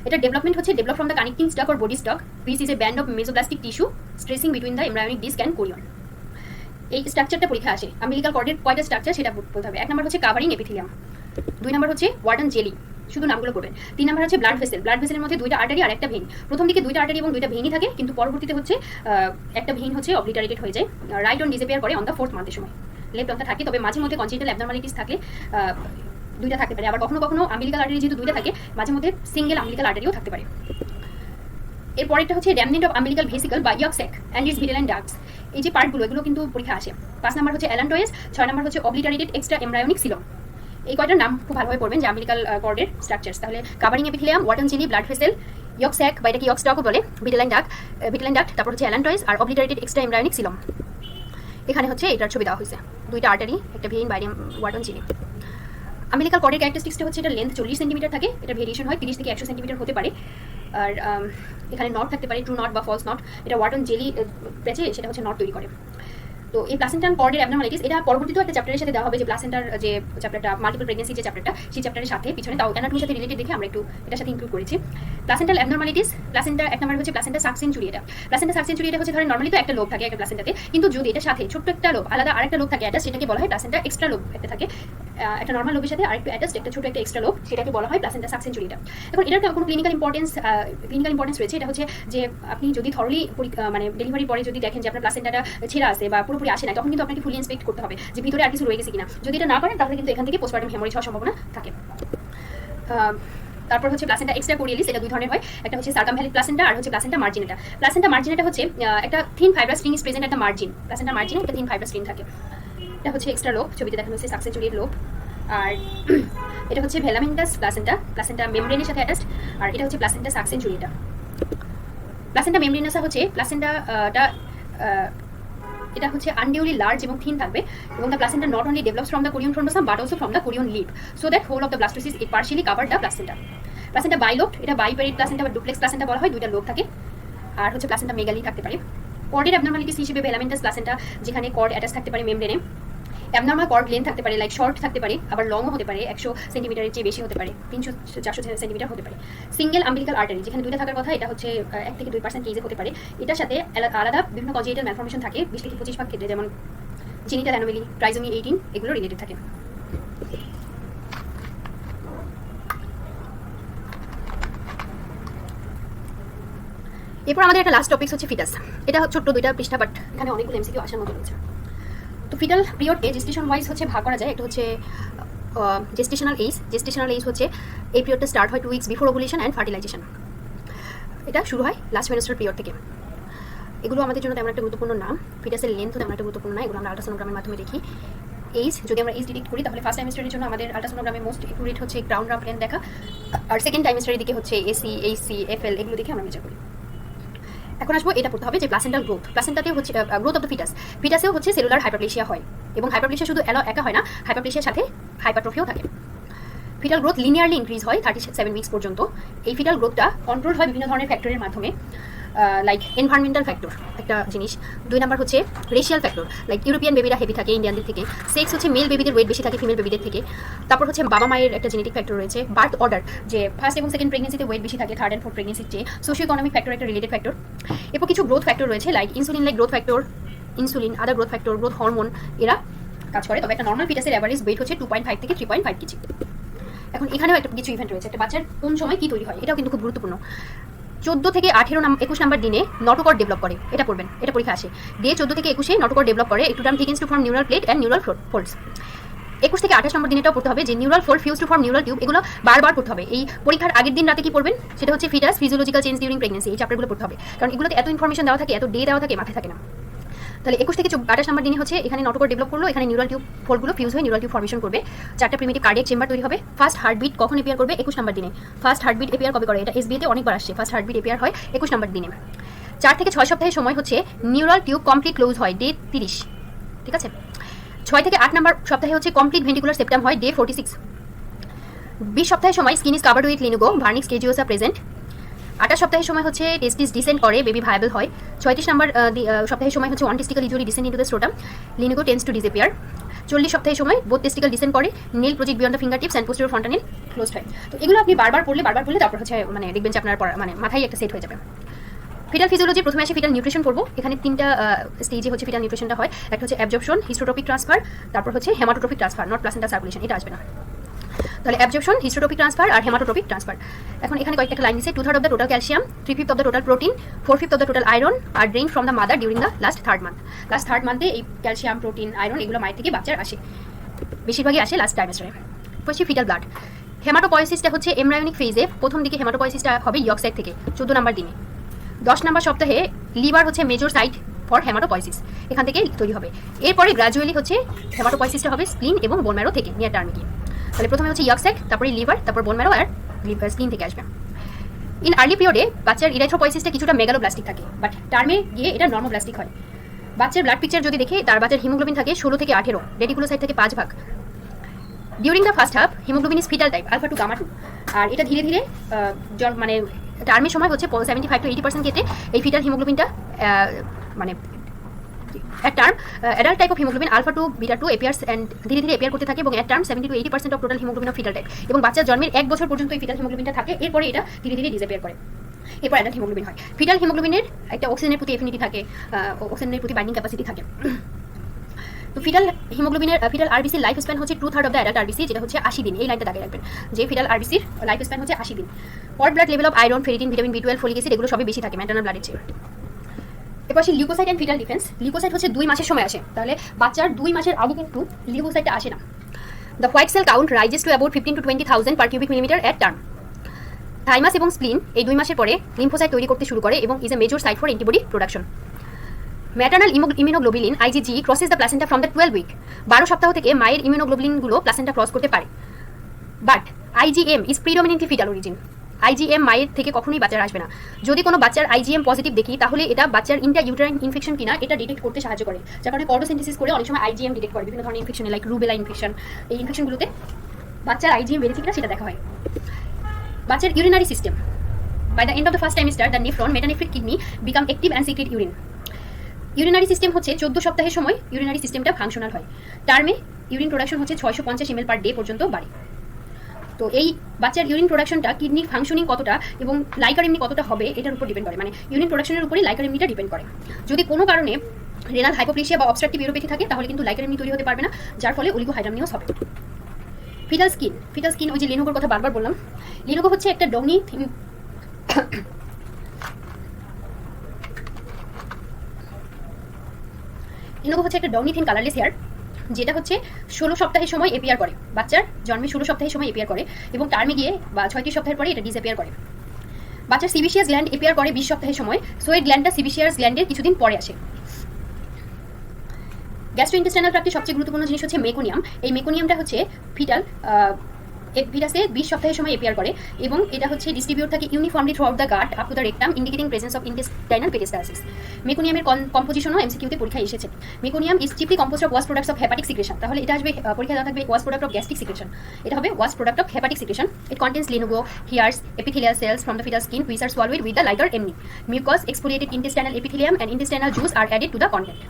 এটা ডেভেলপমেন্ট হচ্ছে develop from the connecting stalk or body stalk, which is a band of mesoblastic tissue stretching between the embryonic disc and chorion. এই স্ট্রাকচারটা পরীক্ষা আসে। Umbilical কর্ডের কয়টা structure সেটা বলতে হবে। 1 নম্বর হচ্ছে কাভারিং এপিথেলিয়াম, 2 নম্বর হচ্ছে ওয়ার্ডন জেলি, শুধু নামগুলো করবেন। 3 নম্বর হচ্ছে ব্লাড ভেসেল, ব্লাড ভেসেলের মধ্যে 2টা আর্টারি আর একটা ভেইন। প্রথম দিকে 2টা আর্টারি এবং 2টা ভেইনই থাকে, কিন্তু পরবর্তীতে হচ্ছে একটা ভেইন হচ্ছে অবলিটারেটেড হয়ে যায়। রাইট অন ডিসঅ্যাপিয়ার করে অন দ্য 4th মান্থের সময়। লেফট অনটা থাকে, তবে মাঝে মধ্যে কনজেনিটাল অ্যাবনরমালিটিস থাকলে 2টা থাকতে পারে। আবার কখনো কখনো আম্বিলিকাল আর্টারি যেহেতু 2টা থাকে, মাঝে মধ্যে সিঙ্গেল আম্বিলিকাল আর্টারিও থাকতে পারে। এরপরেরটা হচ্ছে রেমনেন্ট অফ আম্বিলিকাল ভেসিকল বা yolk sac and its vitelline and ducts. এই যে পার্টগুলো, এগুলো কিন্তু পরীক্ষা আসে। 5 নম্বর হচ্ছে অ্যালান্টোয়েস, 6 নম্বর হচ্ছে অবলিটারেটেড এক্সট্রা এমব্রায়োনিক সিলম। এই কয়টার নাম খুব ভালোভাবে পড়বেন, যে আম্বিলিকাল কর্ডের স্ট্রাকচারস। তাহলে covering epithelium, Wharton jelly, blood vessel, yolk sac বা এটাকে ইয়ক স্টকও বলে, ভিটেল অ্যান্ড ডাক্ট, তারপর হচ্ছে অ্যালান্টোয়েস আর অবলিটারেটেড এক্সট্রা এমব্রায়োনিক সিলম। এখানে হচ্ছে এটার ছবি দেওয়া হয়েছে, 2টা আর্টারি, একটা ভেইন, বাইরে ওয়ার্ডন জেলি। আম্বিলিকাল কর্ডের ক্যারেক্টারিস্টিক্সটা হচ্ছে এটা লেন্থ 40 সেন্টিমিটার থাকে, এটা ভেরিয়েশন হয় 30 থেকে 100 সেন্টিমিটার হতে পারে। আর এখানে নট থাকতে পারে, ট্রু নট বা ফলস নট। এটা ওয়ার্ডন জেলি প্যাচে সেটা হচ্ছে নট তৈরি করে। তো এই প্লাসেন্টাল কর্ডের অ্যাবনর্মালিটিস এটা পরবর্তীতেও একটা চ্যাপ্টারের সাথে দেওয়া হবে, যে প্লাসেন্টার যে চ্যাপ্টারটা মাল্টিপল প্রেগনেন্সি যে চ্যাপ্টারটা, সেই চ্যাপ্টারের সাথে পিছনে তাও অ্যানাটমির সাথে রিলেটেড দেখে আমরা একটু এটার সাথে ইনক্লুড করেছি। প্লাসেন্টাল অ্যাবনর্মালিটিস, প্লাসেন্টা এক নম্বর হচ্ছে প্লাসেন্টা সাকসেন্চুরি। প্লাসেন্টা সাকসেন্চুরি হচ্ছে ধরেন নর্মালি তো একটা লোব থাকে একটা প্লাসেন্টাতে, কিন্তু যদি এটা সাথে ছোট্ট একটা লোব আলাদা আরেকটা লোব থাকে অ্যাটাচ, সেটাকে বলা হয় প্লাসেন্টা এক্সট্রা লোব একটা থাকে, একটা নর্মাল লোবের সাথে আরেকটু অ্যাটাচ একটা ছোট একটা এক্সট্রা লোব, সেটাকে বলা হয় প্লাসেন্টা সাকসেন্চুরিটা। এখন এটার কোনো ক্লিনিক্যাল ইম্পর্টেন্স রয়েছে, এটা হচ্ছে যে আপনি যদি থরলি মানে ডেলিভারির পরে যদি দেখেন যে আপনার প্লাসেন্টাটা ছেঁড়া আসে বা পুরোপুরি আসে না, তখন কিন্তু আপনাকে ফুলি ইন্সপেক্ট করতে হবে যে ভিতরে আর কিছু রয়ে গেছে কিনা। যদি এটা না করেন তাহলে কিন্তু এখান থেকে পোস্টপার্টাম হেমোরেজ হওয়ার সম্ভাবনা থাকে। তারপর হচ্ছে প্লাসেন্টা এক্সট্রা কোরিয়ালিস, এটা দুই ধরনের হয়, একটা হচ্ছে সার্কামভ্যালিক প্লাসেন্টা আর হচ্ছে প্লাসেন্টা মার্জিনেটা। প্লাসেন্টা মার্জিনেটা হচ্ছে একটা thin fibrous string is present at the margin, placenta মার্জিনে একটা থিন ফাইব্রাস স্ট্রিং থাকে। এটা হচ্ছে এক্সট্রা লোব, ছবিতে দেখানো হচ্ছে সাকসেন্চুরির লোব। আর এটা হচ্ছে ভেলামেন্টাস প্লাসেন্টা, প্লাসেন্টা মেমব্রেনের সাথে অ্যাটাচড। আর এটা হচ্ছে প্লাসেন্টা সাকসেন্চুরিটা। প্লাসেন্টা মেমব্রেনাসা হচ্ছে প্লাসেন্টাটা এটা হচ্ছে আনডিউলি লার্জ এবং থিন থাকবে, এবং the placenta not only develops from the chorion frondosum but also from the chorion laeve, so that whole of the blastocyst it partially cover the placenta. Placenta bilobed, এটা bipartite placenta বা duplex placenta বলা হয়, দুইটা lobe থাকে। আর হচ্ছে placenta মেগালি থাকতে পারে। কর্ডের abnormalities হিসেবে ভেলামেন্টাস প্লাসেন্টা, যেখানে কর্ড অ্যাটাচ থাকতে পারে মেমব্রেনে। অ্যাবনর্মাল কর্ড লেন্থ থাকতে পারে, লাইক শর্ট থাকতে পারে, আবার লংও হতে পারে, 100 সেন্টিমিটারের চেয়ে বেশি হতে পারে, 300-400 সেন্টিমিটার হতে পারে। সিঙ্গেল আম্বিলিকাল আর্টারি, যেখানে দুইটা থাকার কথা, এটা হচ্ছে 1 থেকে 2% কেজে হতে পারে। এটার সাথে আলাদা বিভিন্ন কনজেনিটাল ম্যালফরমেশন থাকে 20 থেকে 25% ক্ষেত্রে, যেমন জেনিটাল অ্যানোমালি, ট্রাইজোমি 18, এগুলো রিলেটেড থাকে। এরপর আমাদের একটা লাস্ট টপিক হচ্ছে ফিটাস। এটা ছোট্ট 2টা পৃষ্ঠা, বাট এখানে অনেকগুলো এমসিকিউ আসার মতো রয়েছে। তো ফিটাল পিরিয়ডকে জেস্টেশন ওয়াইজ হচ্ছে ভাগ করা যায়। একটা হচ্ছে জেস্টেশনাল এজ হচ্ছে এই পিরিয়ডটা স্টার্ট হয় 2 weeks before ovulation and fertilisation. এটা শুরু হয় লাস্ট মেনস্ট্রুয়াল পিরিয়ড থেকে। এগুলো আমাদের জন্য তেমন একটা গুরুত্বপূর্ণ না, ফিটাসের লেন্থও তেমন একটা গুরুত্বপূর্ণ না, এগুলো আমরা আল্ট্রাসোনোগ্রামের মাধ্যমে দেখি। এইজ, যদি আমরা এইজ ডিটেক্ট করি তাহলে ফার্স্ট টাইমেস্টারের জন্য আমাদের আল্ট্রাসোনোগ্রামে মোস্ট একুরেট হচ্ছে গ্রাউন্ড রাফ লেন্থ দেখা, আর সেকেন্ড টাইমেস্টারের দিকে হচ্ছে এসি, এইচসি, এফএল, এগুলো দেখে আমরা মেজার করি। এখন আসবো এটা পড়তে হবে যে প্লাসেন্টাল গ্রোথ। প্লাসেন্টাতে হচ্ছে গ্রোথ অফ দ্য ফিটাস। ফিটাসেও হচ্ছে সেলুলার হাইপারপ্লেসিয়া হয়, এবং হাইপারপ্লেসিয়া শুধু একা হয় না, হাইপারপ্লেসিয়ার সাথে হাইপারট্রফিও থাকে। ফিটাল গ্রোথ লিনিয়ারলি ইনক্রিজ হয় 37 উইকস পর্যন্ত। এই ফিটাল গ্রোথটা কন্ট্রোল হয় বিভিন্ন ধরনের ফ্যাক্টরের মাধ্যমে, লাইক এনভায়রনমেন্টাল ফ্যাক্টর একটা জিনিস। 2 নাম্বার হচ্ছে রেশিয়াল ফ্যাক্টর, লাইক ইউরোপিয়ান বেবিরা হেভি থাকে ইন্ডিয়ানদের থেকে। সেক্স হচ্ছে মেল বেবিদের ওয়েট বেশি থাকে ফিমেল বেবিদের থেকে। তারপর হচ্ছে বাবা মায়ের একটা জেনেটিক ফ্যাক্টর রয়েছে। বার্থ অর্ডার, যে ফার্স্ট এবং সেকেন্ড প্রেগনেন্সিতে ওয়েট বেশি থাকে, থার্ড অ্যান্ড ফোর্থ প্রেগনেন্সির চেয়ে। সোশিও ইকোনমিক ফ্যাক্টর একটা রিলেটেড ফ্যাক্টর। এরপর কিছু গ্রোথ ফ্যাক্টর রয়েছে, like insulin like growth factor, insulin, other growth factor, growth hormone, এরা কাজ করে। তবে একটা নর্মাল ফিটাসের অ্যাভারেজ ওয়েট হচ্ছে 2.5 থেকে 3.5 কেজি। এখন এখানেও একটা কিছু ইভেন্ট রয়েছে, একটা বাচ্চার কোন সময় কি তৈরি হয়, এটাও কিন্তু খুব গুরুত্বপূর্ণ। 14 থেকে 21 নাম্বার দিনে নটোকর্ড ডেভেলপ করে, এটা পড়বেন, এটা পরীক্ষা আসে। ডে 14 থেকে 21 নটোকর্ড ডেভেলপ করে, একটুটাম thickens to form neural plate and neural folds. 21 থেকে 28 নম্বর দিনেটাও পড়তে হবে যে neural fold fuse to form neural tube. এগুলো বারবার পড়তে হবে। এই পরীক্ষার আগের দিন রাতে কি পড়বেন, সেটা হচ্ছে fetus physiological change during pregnancy, এই চ্যাপ্টারগুলো পড়তে হবে, কারণ এগুলোতে এত ইনফরমেশন দেওয়া থাকে, এত ডে দেওয়া থাকে, মাথায় থাকে না। তাহলে 21 থেকে 28 নম্বর দিনে হচ্ছে এখানে নটোকর্ড ডেভেলপ করলো, এখানে নিউরাল টিউব ফোল্ডগুলো ফিউজ হয়ে নিউরাল টিউব ফর্মেশন করবে, 4টা প্রিমিটিভ কার্ডিয়াক চেম্বার তৈরি হবে। ফার্স্ট হার্টবিট কখন এপিয়ার করবে, 21 নম্বর দিনে। ফার্স্ট হার্টবিট এপিয়ার কবে করে, এটা এসবিএতে অনেকবার আসছে, ফার্স্ট হার্টবিট এপিয়ার হয় 21 নম্বর দিনে। 4 থেকে 6 সপ্তাহের সময় হচ্ছে নিউরাল টিউব কমপ্লিট ক্লোজ হয়, ডে 30, ঠিক আছে। 6 থেকে 8 নম্বর সপ্তাহে হচ্ছে কমপ্লিট ভেন্টিকুলার সেপ্টাম হয়, ডে 46। 20 সপ্তাহের সময় skin is covered with lanugo, vernix caseosa present. 28 সপ্তাহের সময় হচ্ছে টেস্টিস ডিসেন্ড করে, বেবি ভায়াবল হয়। 36 নম্বর সপ্তাহের সময় হচ্ছে one testicle usually descend into the scrotum, lanugo tends to disappear. 40 সপ্তাহের সময় বোথ টেস্টিক্যাল ডিসেন্ড করে, nail project beyond the finger tips and posterior frontal nail closed হয়। তো এগুলো আপনি বারবার পড়লে তারপর হচ্ছে মানে দেখবেন যে আপনার মানে মাথায় একটা সেট হয়ে যাবে। ফিটাল ফিজিওলজি, প্রথমে আসে ফিটাল নিউট্রিশন পড়বো। এখানে 3টা স্টেজে হচ্ছে ফিটাল নিউট্রিশনটা হয়। একটা হচ্ছে অ্যাবজর্পশন, হিস্টোট্রপিক ট্রান্সফার, তারপর হচ্ছে haematotropic transfer, not placenta circulation, এটা আসবে না। তাহলে অ্যাবজর্পশন, হিস্টোট্রপিক ট্রান্সফার আর হেমাটোট্রপিক ট্রান্সফার। এখন এখানে কয়েকটা লাইন দিচ্ছে, 2/3 of the total calcium, 3/5 of the total protein, 4/5 of the total iron are drain from the mother during the last 3rd month. Last 3rd মান্থে এই ক্যালসিয়াম, প্রোটিন, আয়রন এগুলো মায়ের থেকে বাচ্চার আসে, বেশিরভাগই আসে লাস্ট টাইমেস্টারে। হচ্ছে ফিটাল ব্লাড। হেমাটোপয়েসিসটা হচ্ছে এমব্রায়োনিক ফেজে, প্রথম দিকে হেমাটোপয়েসিসটা হবে ইয়ক সাইট থেকে 14 নম্বর দিনে। 10 নম্বর সপ্তাহে লিভার হচ্ছে মেজর সাইট ফর হেমাটোপয়েসিস, এখান থেকে তৈরি হবে। এরপরে গ্র্যাজুয়ালি হচ্ছে হেমাটোপয়েসিসটা হবে স্প্লিন এবং বোন ম্যারো থেকে নিয়ার টার্মে গিয়ে। তাহলে প্রথমে হচ্ছে ইয়ক স্যাক, তারপরে লিভার, তারপর বোন ম্যারো আর স্প্লিন থেকে আসবে। ইন আর্লি পিরিয়ডে বাচ্চার ইরাইথ্রোপয়েসিসটা কিছুটা মেগালোব্লাস্টিক থাকে, বাট টার্মে গিয়ে এটা নর্মোব্লাস্টিক হয়। বাচ্চার ব্লাড পিকচার যদি দেখে, তার বাচ্চার হিমোগ্লোবিন থাকে 16 থেকে 18, রেডিকুলোসাইট থেকে 5 ভাগ। During the first half haemoglobin is fetal type, alpha two gamma two. আর এটা ধীরে ধীরে মানে টার্মের সময় হচ্ছে 75 to 80% ক্ষেত্রে এই ফিটাল হিমোগ্লোবিনটা মানে at term adult type of haemoglobin alpha two beta two appears and ধীরে ধীরে এপিয়ার করতে থাকে এবং at term 70 to 80% of total haemoglobin of fetal type, এবং বাচ্চার জন্মের 1 বছর পর্যন্ত এই ফিটাল হিমোগ্লোবিনটা থাকে, এরপরে এটা ধীরে ধীরে ডিসঅ্যাপিয়ার করে, এরপর অ্যাডাল্ট হিমোগ্লোবিন হয়। ফিটাল হিমোগ্লোবিনের একটা অক্সিজেনের প্রতি এফিনিটি থাকে, অক্সিজেনের প্রতি বাইন্ডিং ক্যাপাসিটি থাকে। তো ফিটাল হিমোগ্লোবিনের ফিটাল আরবিসির লাইফ স্প্যান হচ্ছে 2/3 অফ দ্য অ্যাডাল্ট আরবিসি, যেটা হচ্ছে 80 দিন। এই লাইনটা দাগে রাখবেন যে ফিটাল আরবিসির লাইফ স্প্যান হচ্ছে 80 দিন। পট blood level of iron, ferritin, vitamin B12, folic acid এগুলো সবই বেশি থাকে ম্যাটারনাল ব্লাডের চেয়ে। এরপর আসি leukocyte and fetal defence. Leukocyte হচ্ছে 2 মাসের সময় আসে, তাহলে বাচ্চার 2 মাসের আগে কিন্তু লিউকোসাইটটা আসে না। The white sell count rises to about 15 to 20,000 per cubic millimetre at term. Thymus এবং স্প্লিন এই 2 মাসের পরে লিম্ফোসাইট তৈরি করতে শুরু করে এবং is a major site for antibody production. Maternal immunoglobulin IgG crosses the placenta from the 12 week. 12 সপ্তাহ থেকে মায়ের ইমিউনোগ্লোবুলিনগুলো প্লাসেন্টা ক্রস করতে পারে। But IgM is predominantly fetal origin. IgM মায়ের থেকে কখনোই বাচ্চার আসবে না। যদি কোনো বাচ্চার আইজিএম পজিটিভ দেখি তাহলে এটা বাচ্চার ইন্ট্রা-ইউটেরাইন ইনফেকশন কিনা এটা ডিটেক্ট করতে সাহায্য করে, যার কারণে কর্ডোসিনথেসিস করে অনেক সময় আইজিএম ডিটেক্ট করে বিভিন্ন ধরনের ইনফেকশনে, লাইক রুবেলা ইনফেকশন। এই ইনফেকশনগুলোতে বাচ্চার আইজিএম বেড়েছে কিনা সেটা দেখা হয়। বাচ্চার urinary system, by the end of the first trimester the nephron metanephric kidney become active and secrete urine. Urinary system হচ্ছে 14 সপ্তাহের সময় ইউরিনারি সিস্টেমটা ফাংশনাল হয়। টার্মে ইউরিন প্রোডাকশন হচ্ছে 650 ml পার ডে পর্যন্ত বাড়ে। তো এই বাচ্চার ইউরিন প্রোডাকশনটা কিডনির ফাংশনিং কতটা এবং লাইকার এমনি কতটা হবে এটার উপর ডিপেন্ড করে, মানে ইউরিন প্রোডাকশনের উপরই লাইকার এমনিটা ডিপেন্ড করে। যদি কোনো কারণে রেনাল হাইপোপ্লেসিয়া বা অবস্ট্রাকটিভ ইউরোপ্যাথি থাকে তাহলে কিন্তু লাইকার এমনি তৈরি হতে পারবে না, যার ফলে অলিগোহাইড্রামনিয়াস হবে। ফিটাল স্কিন, ফিটাল স্কিন ওই যে লিনোগোর কথা বারবার বললাম, লিনোগো হচ্ছে একটা ডগনি লিনোগো হচ্ছে একটা ডগনি থিন কালারলেস হেয়ার, যেটা হচ্ছে 16 সপ্তাহের সময় এপিয়ার করে, বাচ্চার জন্মে 16 সপ্তাহের সময় এপিয়ার করে এবং টার্মে গিয়ে বা 36 সপ্তাহের পরে এটা ডিসঅ্যাপিয়ার করে। বাচ্চার সিবিসিয়াস গ্ল্যান্ড এপিয়ার করে 20 সপ্তাহের সময়, সোয়েট গ্ল্যান্ডটা সিবিসিয়াস গ্ল্যান্ডের কিছুদিন পরে আসে। গ্যাস্ট্রোইন্টেস্টাইনাল ট্র্যাক্টের সবচেয়ে গুরুত্বপূর্ণ জিনিস হচ্ছে মেকোনিয়াম। এই মেকোনিয়ামটা হচ্ছে ফিটাসে 20 সপ্তাহের সময় এপিয়ার করে এবং এটা হচ্ছে ডিস্ট্রিবিউট থাকে uniformly throughout the gut up to the rectum, indicating presence of intestinal peristalsis. মেকোনিয়ামের কম্পোজিশনও এমসিকিউতে পরীক্ষায় এসেছে। Meconium is chiefly composed of waste products of hepatic secretion, তাহলে এটা আসবে পরীক্ষায় দেওয়া থাকবে waste product of gastric secretion, এটা হবে waste product of hepatic secretion. It contains lanugo, hairs, epithelial cells from the fetal skin which are swallowed with the lighter amni. Mucous, exfoliated intestinal epithelium and intestinal juice are added to the content.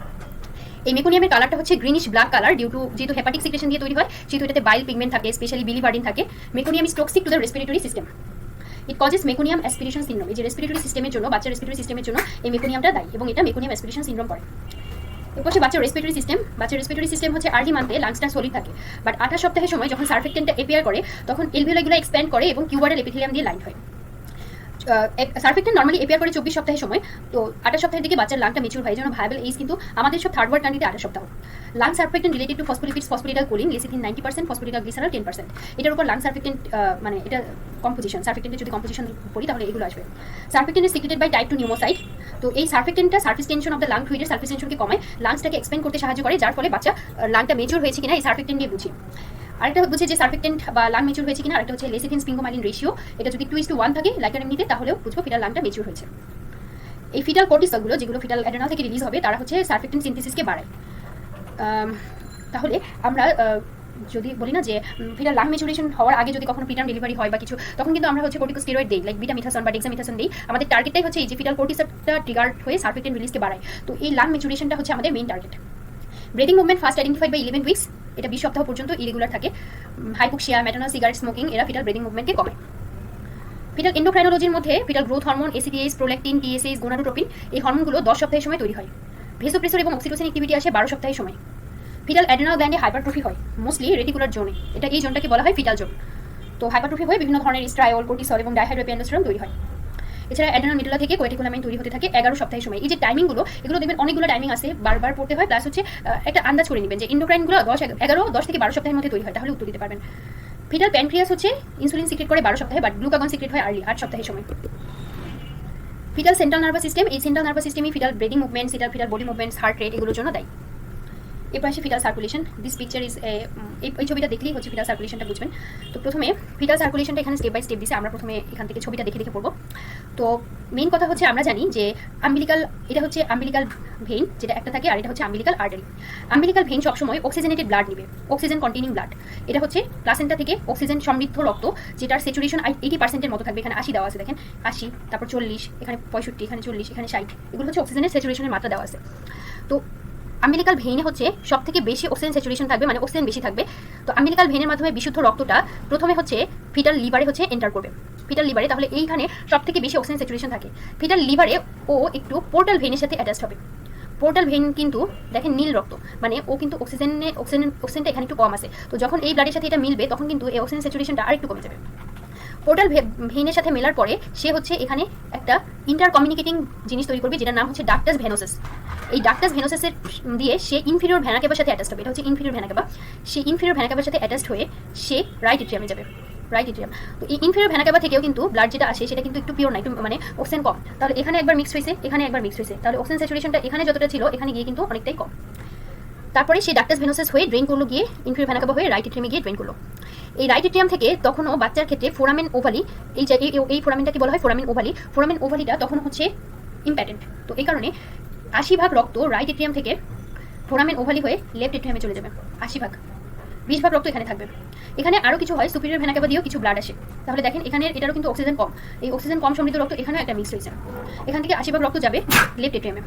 এই মেকোনিয়ামের কালারটা হচ্ছে greenish black colour, যেহেতু hepatic secretion দিয়ে তৈরি হয় সেহেতু এটাতে বাইল pigment থাকে, স্পেশালি বিলিভার্ডিন থাকে। Meconium is toxic to the respiratory system. It causes meconium aspiration syndrome. এই যে রেসপিরেটরি সিস্টেমের জন্য, বাচ্চার রেসপিরেটরি সিস্টেমের জন্য এই মেকোনিয়ামটা দায়ী এবং এটা মেকোনিয়াম অ্যাসপিরেশন সিনড্রোম করে। এরপর বাচ্চার রেসপিরেটরি সিস্টেম হচ্ছে আর্লি মান্থে লাংসটা সলিড থাকে, বাট 28 সপ্তাহের সময় যখন সার্ফেক্টেন্টটা এপিয়ার করে তখন এলভিওলাইগুলো এক্সপ্যান্ড করে এবং কিউবারেল এপিথেলিয়াম দিয়ে লাইন হয়। সার্ফেক্টেন্ট নর্মালি এপিয়ার করে 24 সপ্তাহের সময়, তো 28 সপ্তাহের দিকে বাচ্চার লাংটা মেচুর হয়, যেন ভায়াবল এইজ কিন্তু আমাদের সব থার্ড ওয়ার্ল্ড কান্ট্রিতে 28 সপ্তাহ। Lung surfactant related to phospholipids, phosphatidyl choline, lecithin 90%, phosphatidyl glycerol 10%। এটার উপর লাং সার্ফেক্টেন্ট মানে এটা কম্পোজিশন, সার্ফেক্টেন্টের যদি কম্পোজিশন পড়ি তাহলে এগুলো আসবে। Surfactant is secreted by type 2 pneumocyte. তো এই সার্ফেক্টেন্টটা surface tension of the lung ফ্লুইডের সার্ফেস টেনশনকে কমায়, লাংসটাকে এক্সপ্যান্ড করতে সাহায্য করে, যার ফলে বাচ্চা লাংটা মেচুর হয়েছে কিনা এই সার্ফেক্টেন্ট দিয়ে বুঝি। আরেকটা বুঝে যে সার্ফেক্টেন্ট বা লাং মেচুর হয়েছে কিনা, আরেকটা হচ্ছে লেসিথিন স্পিঙ্গোমাইলিন রেশিও, এটা যদি 2:1 থাকে লাইকার এমনিতে তাহলেও বুঝবো ফিটাল লাংটা মেচুর হয়েছে। এই ফিটাল কর্টিসলগুলো যেগুলো ফিটাল অ্যাড্রেনাল থেকে রিলিজ হবে তারা হচ্ছে সার্ফেক্টেন্ট সিনথেসিসকে বাড়ায়। তাহলে আমরা যদি বলি না যে ফিটাল লাং ম্যাচুরেশন হওয়ার আগে যদি কখনো প্রিটার্ম ডেলিভারি হয় বা কিছু, তখন কিন্তু আমরা হচ্ছে কর্টিকোস্টেরয়েড দেই, লাইক বিটামিথাসন বা ডেক্সামিথাসন দেই। আমাদের টার্গেটটাই হচ্ছে এই যে ফিটাল কর্টিসলটা ট্রিগার হয়ে সার্ফেক্টেন্ট রিলিজকে বাড়ায়। তো এই লাং ম্যাচুরেশনটা হচ্ছে আমাদের main target. Breathing movement first identified by 11 weeks, এটা 20 সপ্তাহ পর্যন্ত ইরেগুলার থাকে। হাইপোক্সিয়া, ম্যাটার্নাল সিগারেট স্মোকিং এরা ফিটাল ব্রিদিং মুভমেন্টকে কমায়। ফিটাল এন্ডোক্রাইনোলজির মধ্যে fetal growth hormone, ACTH, prolactin, TSH, gonadotropin এই হরমোনগুলো 10 সপ্তাহের সময় তৈরি হয়। ভেসোপ্রেসর এবং অক্সিটোসিন অ্যাক্টিভিটি আসে 12 সপ্তাহের সময়। ফিটাল অ্যাড্রেনাল গ্ল্যান্ডে হাইপারট্রফি হয়, মোস্টলি রেটিকুলার জোনে, এটা এই জোনটাকে বলা হয় ফিটাল জোন। তো হাইপারট্রফি হয়ে বিভিন্ন ধরনের স্ট্রায়ল, কোর্টিসল এবং ডাইহাইড্রোপিয়ান্ডোস্টেরন তৈরি হয়। এছাড়া অ্যাড্রেনাল মেডুলা থেকে কোয়েটিকুলামাইন তৈরি হতে থাকে 11 সপ্তাহের সময়। এই যে টাইমিংগুলো, এগুলো দেখবেন অনেকগুলো টাইমিং আছে, বারবার পড়তে হয়, প্লাস হচ্ছে একটা আন্দাজ করে নেবেন যে ইন্ডোক্রাইনগুলো 10 থেকে 12 সপ্তাহের মধ্যে তৈরি হয়, তাহলে উত্তর দিতে পারবেন। ফিটাল প্যানক্রিয়াস হচ্ছে ইনসুলিন সিক্রেট করে 12 সপ্তাহে, বাট গ্লুকাগন সিক্রেট হয় আর্লি 8 সপ্তাহের সময়। ফিটাল সেন্ট্রাল নার্ভাস সিস্টেম, এই সেন্ট্রাল নার্ভাস সিস্টেমই fetal breathing movements, fetal body movements, heart rate এগুলোর জন্য দায়ী। এরপর আসে fetal circulation. This picture is এই ছবিটা দেখলেই হচ্ছে ফিটাল সার্কুলেশনটা বুঝবেন। তো প্রথমে ফিটাল সার্কুলেশনটা এখানে স্টেপ বাই স্টেপ দিছে, আমরা প্রথমে এখান থেকে ছবিটা দেখে পড়বো। তো মেইন কথা হচ্ছে আমরা জানি যে এটা হচ্ছে আম্বিলিকাল ভেইন যেটা একটা থাকে, আর এটা হচ্ছে আম্বিলিকাল আর্টারি। আম্বিলিকাল ভেইন সবসময় অক্সিজেনেটেড ব্লাড নিবে, অক্সিজেন কন্টেনিং ব্লাড। এটা হচ্ছে প্লাসেন্টা থেকে অক্সিজেন সমৃদ্ধ রক্ত, যেটার স্যাচুরেশন 80% মতো থাকবে। এখানে 80 দেওয়া আছে, দেখেন 80, তারপর 40, এখানে 65, এখানে 40, এখানে 60, এগুলো হচ্ছে অক্সিজেনের স্যাচুরেশনের মাত্রা দেওয়া আছে। তো আম্বিলিকাল ভেইনে হচ্ছে সব থেকে বেশি অক্সিজেন স্যাচুরেশন থাকবে, মানে অক্সিজেন বেশি থাকবে। তো আম্বিলিকাল ভেইনের মাধ্যমে বিশুদ্ধ রক্তটা প্রথমে হচ্ছে ফিটাল লিভারে হচ্ছে এন্টার করবে, ফিটাল লিভারে। তাহলে এইখানে সব থেকে বেশি অক্সিজেন স্যাচুরেশন থাকে ফিটাল লিভারে, ও একটু পোর্টাল ভেইনের সাথে অ্যাটাচড হবে। পোর্টাল ভেইন কিন্তু দেখেন নীল রক্ত, মানে ও কিন্তু অক্সিজেনটা এখানে একটু কম আছে। তো যখন এই ব্লাডের সাথে এটা মিলবে তখন কিন্তু এই অক্সিজেন স্যাচুরেশনটা আরেকটু কমে যাবে। পোর্টাল ভেইনের সাথে মেলার পরে সে হচ্ছে এখানে একটা ইন্টার কমিউনিকেটিং জিনিস তৈরি করবে, যেটার নাম হচ্ছে ডাক্টাস ভেনোসাস। এই ডাক্টাস ভেনোসাসের দিয়ে সে ইনফিরিয়র ভেনা ক্যাভার সাথে অ্যাটাচড হবে, এটা হচ্ছে ইনফিরিয়র ভেনা ক্যাভা। সেই ইনফিরিয়র ভেনা ক্যাভার সাথে অ্যাটাচড হয়ে সে রাইট এট্রিয়ামে যাবে, রাইট এট্রিয়াম। তো এই ইনফিরিয়র ভেনা ক্যাভা থেকেও কিন্তু ব্লাড যেটা আসে সেটা কিন্তু একটু পিওর না, একটু মানে অক্সিজেন কম। তাহলে এখানে একবার মিক্স হয়েছে, এখানে একবার মিক্স হয়েছে, তাহলে অক্সিজেন স্যাচুরেশনটা এখানে যতটা ছিল এখানে গিয়ে কিন্তু অনেকটাই কম। তারপরে সেই ডাক্টাস ভেনোসাস হয়ে ড্রেন করলো, গিয়ে ইনফিরিয়র ভেনা ক্যাভা হয়ে রাইট এট্রিয়ামে গিয়ে ড্রেন করলো। এই রাইট এট্রিয়াম থেকে তখনও বাচ্চার ক্ষেত্রে ফোরামেন ওভালি, এই ফোরামেনটাকে বলা হয় ফোরামেন ওভালি। ফোরামেন ওভালিটা তখন হচ্ছে ইম্প্যাটেন্ট। তো এই কারণে 80% রক্ত রাইট এট্রিয়াম থেকে ফোরামেন ওভালি হয়ে লেফট এট্রিয়ামে চলে যাবে। 80%, 20% রক্ত এখানে থাকবে। এখানে আরও কিছু হয়, সুপিরিয়র ভেনা ক্যাভা দিয়েও কিছু ব্লাড আসে। তাহলে দেখেন এখানে এটারও কিন্তু অক্সিজেন কম, এই অক্সিজেন কম সমৃদ্ধ রক্ত এখানেও একটা মিক্স হয়েছে। এখান থেকে 80% রক্ত যাবে লেফট এট্রিয়ামে,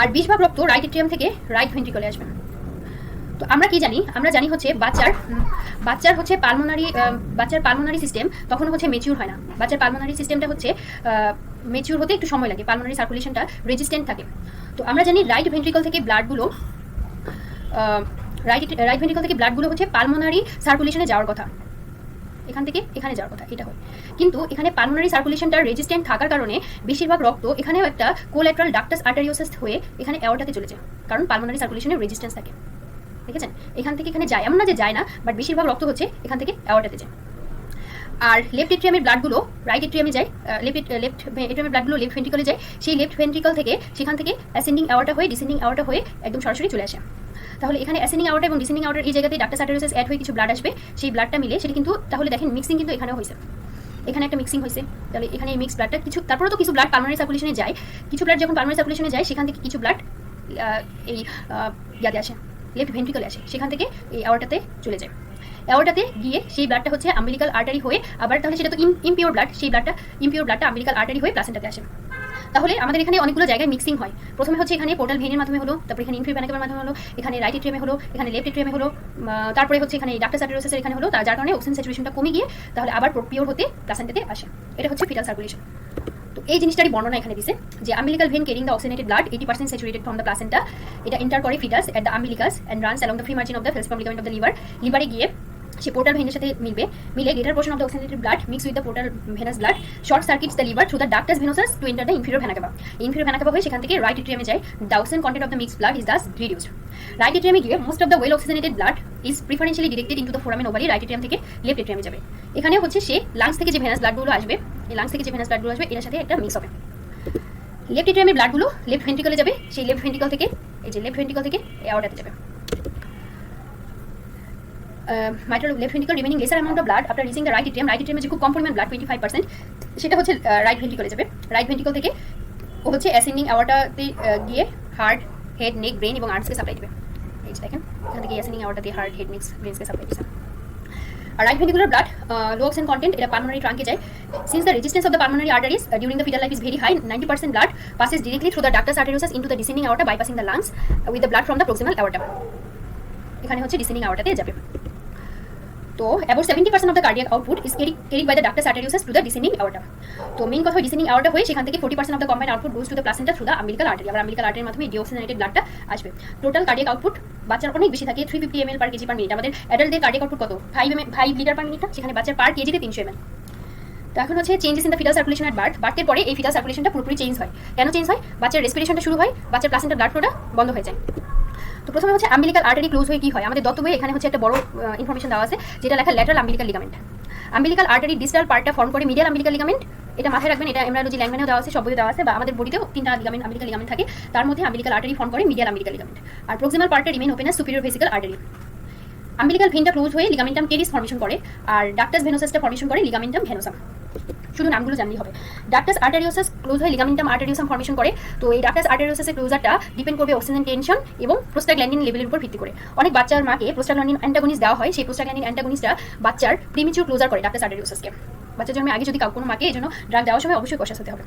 আর 20% রক্ত রাইট এট্রিয়াম থেকে রাইট ভেন্ট্রিকলে আসবে। তো আমরা কি জানি? আমরা জানি হচ্ছে বাচ্চার হচ্ছে পালমোনারি সিস্টেম তখন হচ্ছে মেচিউর হয় না। বাচ্চার পালমোনারি সিস্টেমটা হচ্ছে মেচিউর হতে একটু সময় লাগে, পালমোনারি সার্কুলেশনটা রেজিস্ট্যান্ট থাকে। তো আমরা জানি রাইট ভেন্ট্রিকল থেকে ব্লাডগুলো রাইট ভেন্ট্রিকল থেকে ব্লাডগুলো হচ্ছে পালমোনারি সার্কুলেশনে যাওয়ার কথা, এখান থেকে এখানে যাওয়ার কথা, এটা হয়। কিন্তু এখানে পালমোনারি সার্কুলেশনটা রেজিস্ট্যান্ট থাকার কারণে বেশিরভাগ রক্ত এখানেও একটা কোল্যাটারাল ডাক্টাস আর্টারিওসাস হয়ে এখানে অ্যাওর্টাতে চলে যায়, কারণ পালমোনারি সার্কুলেশনের রেজিস্ট্যান্স থাকে। দেখেছেন এখান থেকে এখানে যায়, এমন না যে যায় না, বাট বেশিরভাগ রক্ত হচ্ছে এখান থেকে অ্যাওর্টাতে যায়। আর লেফট এট্রিয়ামের ব্লাডগুলো রাইট এট্রিয়ামে যায়, লেফট এট্রিয়ামের ব্লাডগুলো লেফট ভেন্ট্রিকলে যায়। সেই লেফট ভেন্ট্রিকল থেকে সেখান থেকে অ্যাসেন্ডিং অ্যাওর্টা হয়ে ডিসেন্ডিং অ্যাওর্টা হয়ে একদম সরাসরি চলে আসে। তাহলে এখানে অ্যাসেন্ডিং অ্যাওর্টা এবং ডিসেন্ডিং অ্যাওর্টার এই জায়গাতে ডাক্টাস আর্টারিওসাস অ্যাড হয়ে কিছু ব্লাড আসবে, সেই ব্লাডটা মিলে সেটা কিন্তু তাহলে দেখেন মিক্সিং কিন্তু এখানেও হয়েছে, এখানে একটা মিক্সিং হয়েছে। তাহলে এখানে এই মিক্স ব্লাডটা কিছু, তারপরে তো কিছু ব্লাড পালমোনারি সার্কুলেশনে যায়, কিছু ব্লাড যখন পালমোনারি সার্কুলেশনে যায় সেখান থেকে কিছু ব্লাড এই ইয়াতে আসে, লেফট ভেন্ট্রিকলে আসে, সেখান থেকে এই অ্যাওর্টাতে চলে যায়। অ্যাওর্টাতে গিয়ে সেই ব্লাডটা হচ্ছে আম্বিলিকাল আর্টারি হয়ে আবার, তাহলে সেটা তো ইমপিওর ব্লাড, সেই ইমপিওর ব্লাডটা আম্বিলিকাল আর্টারি হয়ে প্লাসেন্টাতে আসে। তাহলে আমাদের এখানে অনেকগুলো জায়গায় মিক্সিং হয়। প্রথমে হচ্ছে এখানে পোর্টাল ভেইনের মাধ্যমে হলো, তারপর এখানে ইনফিরিয়র ভেনা ক্যাভার মাধ্যমে হলো, এখানে রাইট এট্রিয়ামে হলো, এখানে লেফট এট্রিয়ামে হলো, তারপরে হচ্ছে এখানে ডাক্টাস আর্টারিওসাসের এখানে হলো, যার কারণে অক্সিজেন স্যাচুরেশনটা কমে গিয়ে তাহলে আবার পিওর হতে প্লাসেন্টাতে আসে। এটা হচ্ছে ফিটাল সার্কুলেশন। তো এই জিনিসটারই বর্ণনা এখানে দিছে যে umbilical vein carrying the oxygenated blood 80% saturated from the placenta, এটা এন্টার করে foetus at the umbilicus and runs along the free margin of the falciparum ligament of the liver, লিভারে গিয়ে সে পোর্টাল ভেনের সাথে মিলে greater portion of the oxygenated blood mix with the portal venous blood short circuits the liver through the ductus venosus to enter the inferior vena cava. Inferior vena cava হয়ে সেখান থেকে right এট্রিয়ামে যায়, the oxygen content of the mixed blood is thus reduced. Right এট্রিয়ামে গিয়ে most of the well oxygenated blood is preferentially directed into the foramen ovale, right atrium থেকে left এট্রিয়ামে যাবে। এখানে হচ্ছে সে লাংস থেকে যে ভেনাস ব্লাডগুলো আসবে, এই লাংস থেকে যে ভেনাস ব্লাডগুলো আসবে এর সাথে একটা মিক্স হবে। লেফট এট্রিয়ামের ব্লাডগুলো লেফট ভেন্ট্রিকলে যাবে, সেই লেফট ভেন্ট্রিকল থেকে এই যে লেফট ভেন্ট্রিকল থেকে অ্যাওর্টাতে যাবে। mitral left ventricle remaining lesser amount of blood after reaching the right atrium, right atrium যে খুব কম পরিমাণ ব্লাড 25%, সেটা হচ্ছে রাইট ভেন্ট্রিকলে যাবে। রাইট ভেন্ট্রিকল থেকে ও হচ্ছে অ্যাসেন্ডিং অ্যাওর্টাতে গিয়ে হার্ট, হেড, নেক, ব্রেন এবং আর্মসকে সাপ্লাই দেবে। এই যে দেখেন এখান থেকে অ্যাসেন্ডিং অ্যাওর্টা দিয়ে হার্ট, হেড, নেক, ব্রেনসকে সাপ্লাই দিচ্ছে। আর right ventricular blood low oxygen content, এটা পালমোনারি ট্রাঙ্কে যায়। Since the resistance of the pulmonary arteries during the fetal life is very high, 90% blood passes directly through the ductus arteriosus into the descending aorta bypassing the lungs with the blood from the proximal aorta. এখানে হচ্ছে descending aorta তে যাবে। তো about 70% of the cardiac output is carried by the ductus arteriosus to the descending aorta. তো main কথা descending aorta হয়ে সেখান থেকে 40% of the combined output goes to the placenta through the umbilical artery, আবার umbilical artery এর মাধ্যমে deoxygenated bloodটা আসবে। Total cardiac output বাচ্চার অনেক বেশি থাকে, 350 ml per kg per minute। আমাদের অ্যাডাল্টদের কার্ডিয়াক আউটপুট কত? 5 লিটার পার মিনিট, সেখানে বাচ্চার পার কেজিতে 300 ml। তো এখন হচ্ছে changes in the fetal circulation at বার্থের পরে এই ফিটাল সার্কুলেশনটা পুরোপুরি চেঞ্জ হয়। কেন চেঞ্জ হয়? বাচ্চার রেসপিরেশনটা শুরু হয়, বাচ্চার প্লাসেন্টার ব্লাড ফ্লোটা বন্ধ হয়ে যায়। তো প্রথমে হচ্ছে আম্বিলিকাল আর্টারি ক্লোজ হয়ে কি হয়? আমাদের দত্ত বইয়ে এখানে হচ্ছে একটা বড় ইনফরমেশন দেওয়া আছে, যেটা লেখা lateral umbilical ligament. Umbilical artery distal পার্টটা ফর্ম করে মিডিয়াল আম্বিলিকাল লিগামেন্ট, এটা মাথায় রাখবেন। এটা এমব্রায়োলজি ল্যাঙ্গুয়েজেও দেওয়া আছে, সব বইয়ে দেওয়া আছে, বা আমাদের বডিতেও 3টা লিগামেন্ট আম্বিলিকাল লিগামেন্ট থাকে, তার মধ্যে আম্বিলিকাল আর্টারি ফর্ম করে মিডিয়াল আম্বিলিকাল লিগামেন্ট। আর প্রক্সিমাল পার্টটা remain open as superior vesical artery. Umbilical ভেনটা ক্লোজ হয়ে লিগামেন্টাম টেরিস ফর্মেশন করে, আর ডাক্টাস ভেনোসাসটা ফর্মেশন করে লিগামেন্টাম ভেনোসাম। শুধু নামগুলো জানলেই হবে। ডাক্টাস আর্টারিওসাস ক্লোজ হয়ে লিগামেন্টাম আর্টারিওসাম ফর্মেশন করে। তো এই ডাক্টাস আর্টারিওসাসের ক্লোজারটা ডিপেন্ড করবে অক্সিজেন টেনশন এবং প্রোস্টাগ্ল্যান্ডিন লেভেলের উপর ভিত্তি করে। অনেক বাচ্চার মাকে প্রোস্টাগ্ল্যান্ডিন অ্যান্টাগনিস্ট দেওয়া হয়, সেই প্রোস্টাগ্ল্যান্ডিন অ্যান্টাগনিস্টটা বাচ্চার প্রিমিচুর ক্লোজার করে ডাক্টাস আর্টারিওসাসকে। বাচ্চার জন্মে আগে যদি কাউকে কোনো মাকে এই জন্য ড্রাগ দেওয়ার সময় অবশ্যই কশাস হতে হবে।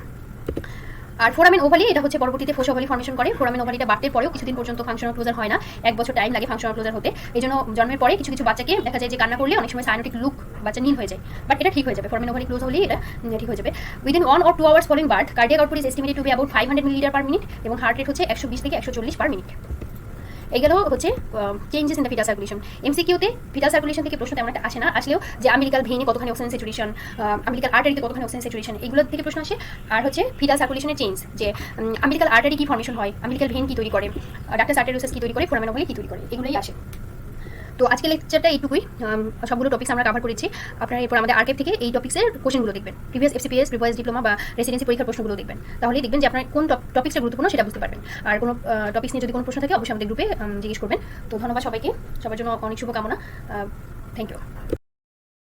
আর ফোরামেন ওভালি এটা হচ্ছে পরবর্তীতে ফোসা ওভালি ফর্মেশন করে। ফোরামেন ওভালিটা বাড়তে পরেও কিছুদিন পর্যন্ত ফাংশনাল ক্লোজার হয় না, 1 বছর টাইম লাগে ফাংশনাল ক্লোজার হতে। এই জন্য জন্মের পরে কিছু কিছু বাচ্চাকে দেখা যায় যে কান্না করলে অনেক সময় সাইনোটিক লুক বাচ্চা নীল হয়ে যায়, বাট এটা ঠিক হয়ে যাবে। ফোরামেন ওভালি ক্লোজ হলেই এটা ঠিক হয়ে যাবে। Within 1 or 2 hours following birth cardiac output is estimated to be about 500 millilitre per minute এবং হার্ট রেট হচ্ছে 120 থেকে 140 পার মিনিট। এগুলো হচ্ছে changes in the fetal circulation. এমসিকিউতে ফিটাল সার্কুলেশন থেকে প্রশ্ন তেমন একটা আসে না, আসলেও যে আমেরিকাল ভেইনে কতখানি অক্সিজেন স্যাচুরেশন, আমেরিকাল আর্টারিতে কতখানি অক্সিজেন স্যাচুরেশন, এগুলো থেকে প্রশ্ন আসে। আর হচ্ছে ফিটাল সার্কুলেশনের চেঞ্জ, যে আমেরিকাল আর্টারি কি ফর্মেশন হয়, আমেরিকাল ভেইন কি তৈরি করে, ডাক্টার আর্টেরিওসাস কি তৈরি করে, ফোরামেন ওভালি কি তৈরি করে, এগুলোই আসে। তো আজকে লেকচারটা এইটুকুই, সবগুলো টপিক্স আমরা কভার করেছি। আপনারা এরপর আমাদের আর্কাইভ থেকে এই টপিক্সের কোশ্চেনগুলো দেখবেন, প্রিভিয়াস এফসিপিএস, প্রিভিয়াস ডিপ্লোমা বা রেসিডেন্সি পরীক্ষার প্রশ্নগুলো দেখবেন, তাহলেই দেখবেন যে আপনার কোন টপিক্সটা গুরুত্বপূর্ণ সেটা বুঝতে পারবেন। আর কোনো টপিক্স নিয়ে যদি কোনো প্রশ্ন থাকে অবশ্যই আমাদের গ্রুপে জিজ্ঞেস করবেন। তো ধন্যবাদ সবাইকে, সবার জন্য অনেক শুভকামনা। Thank you.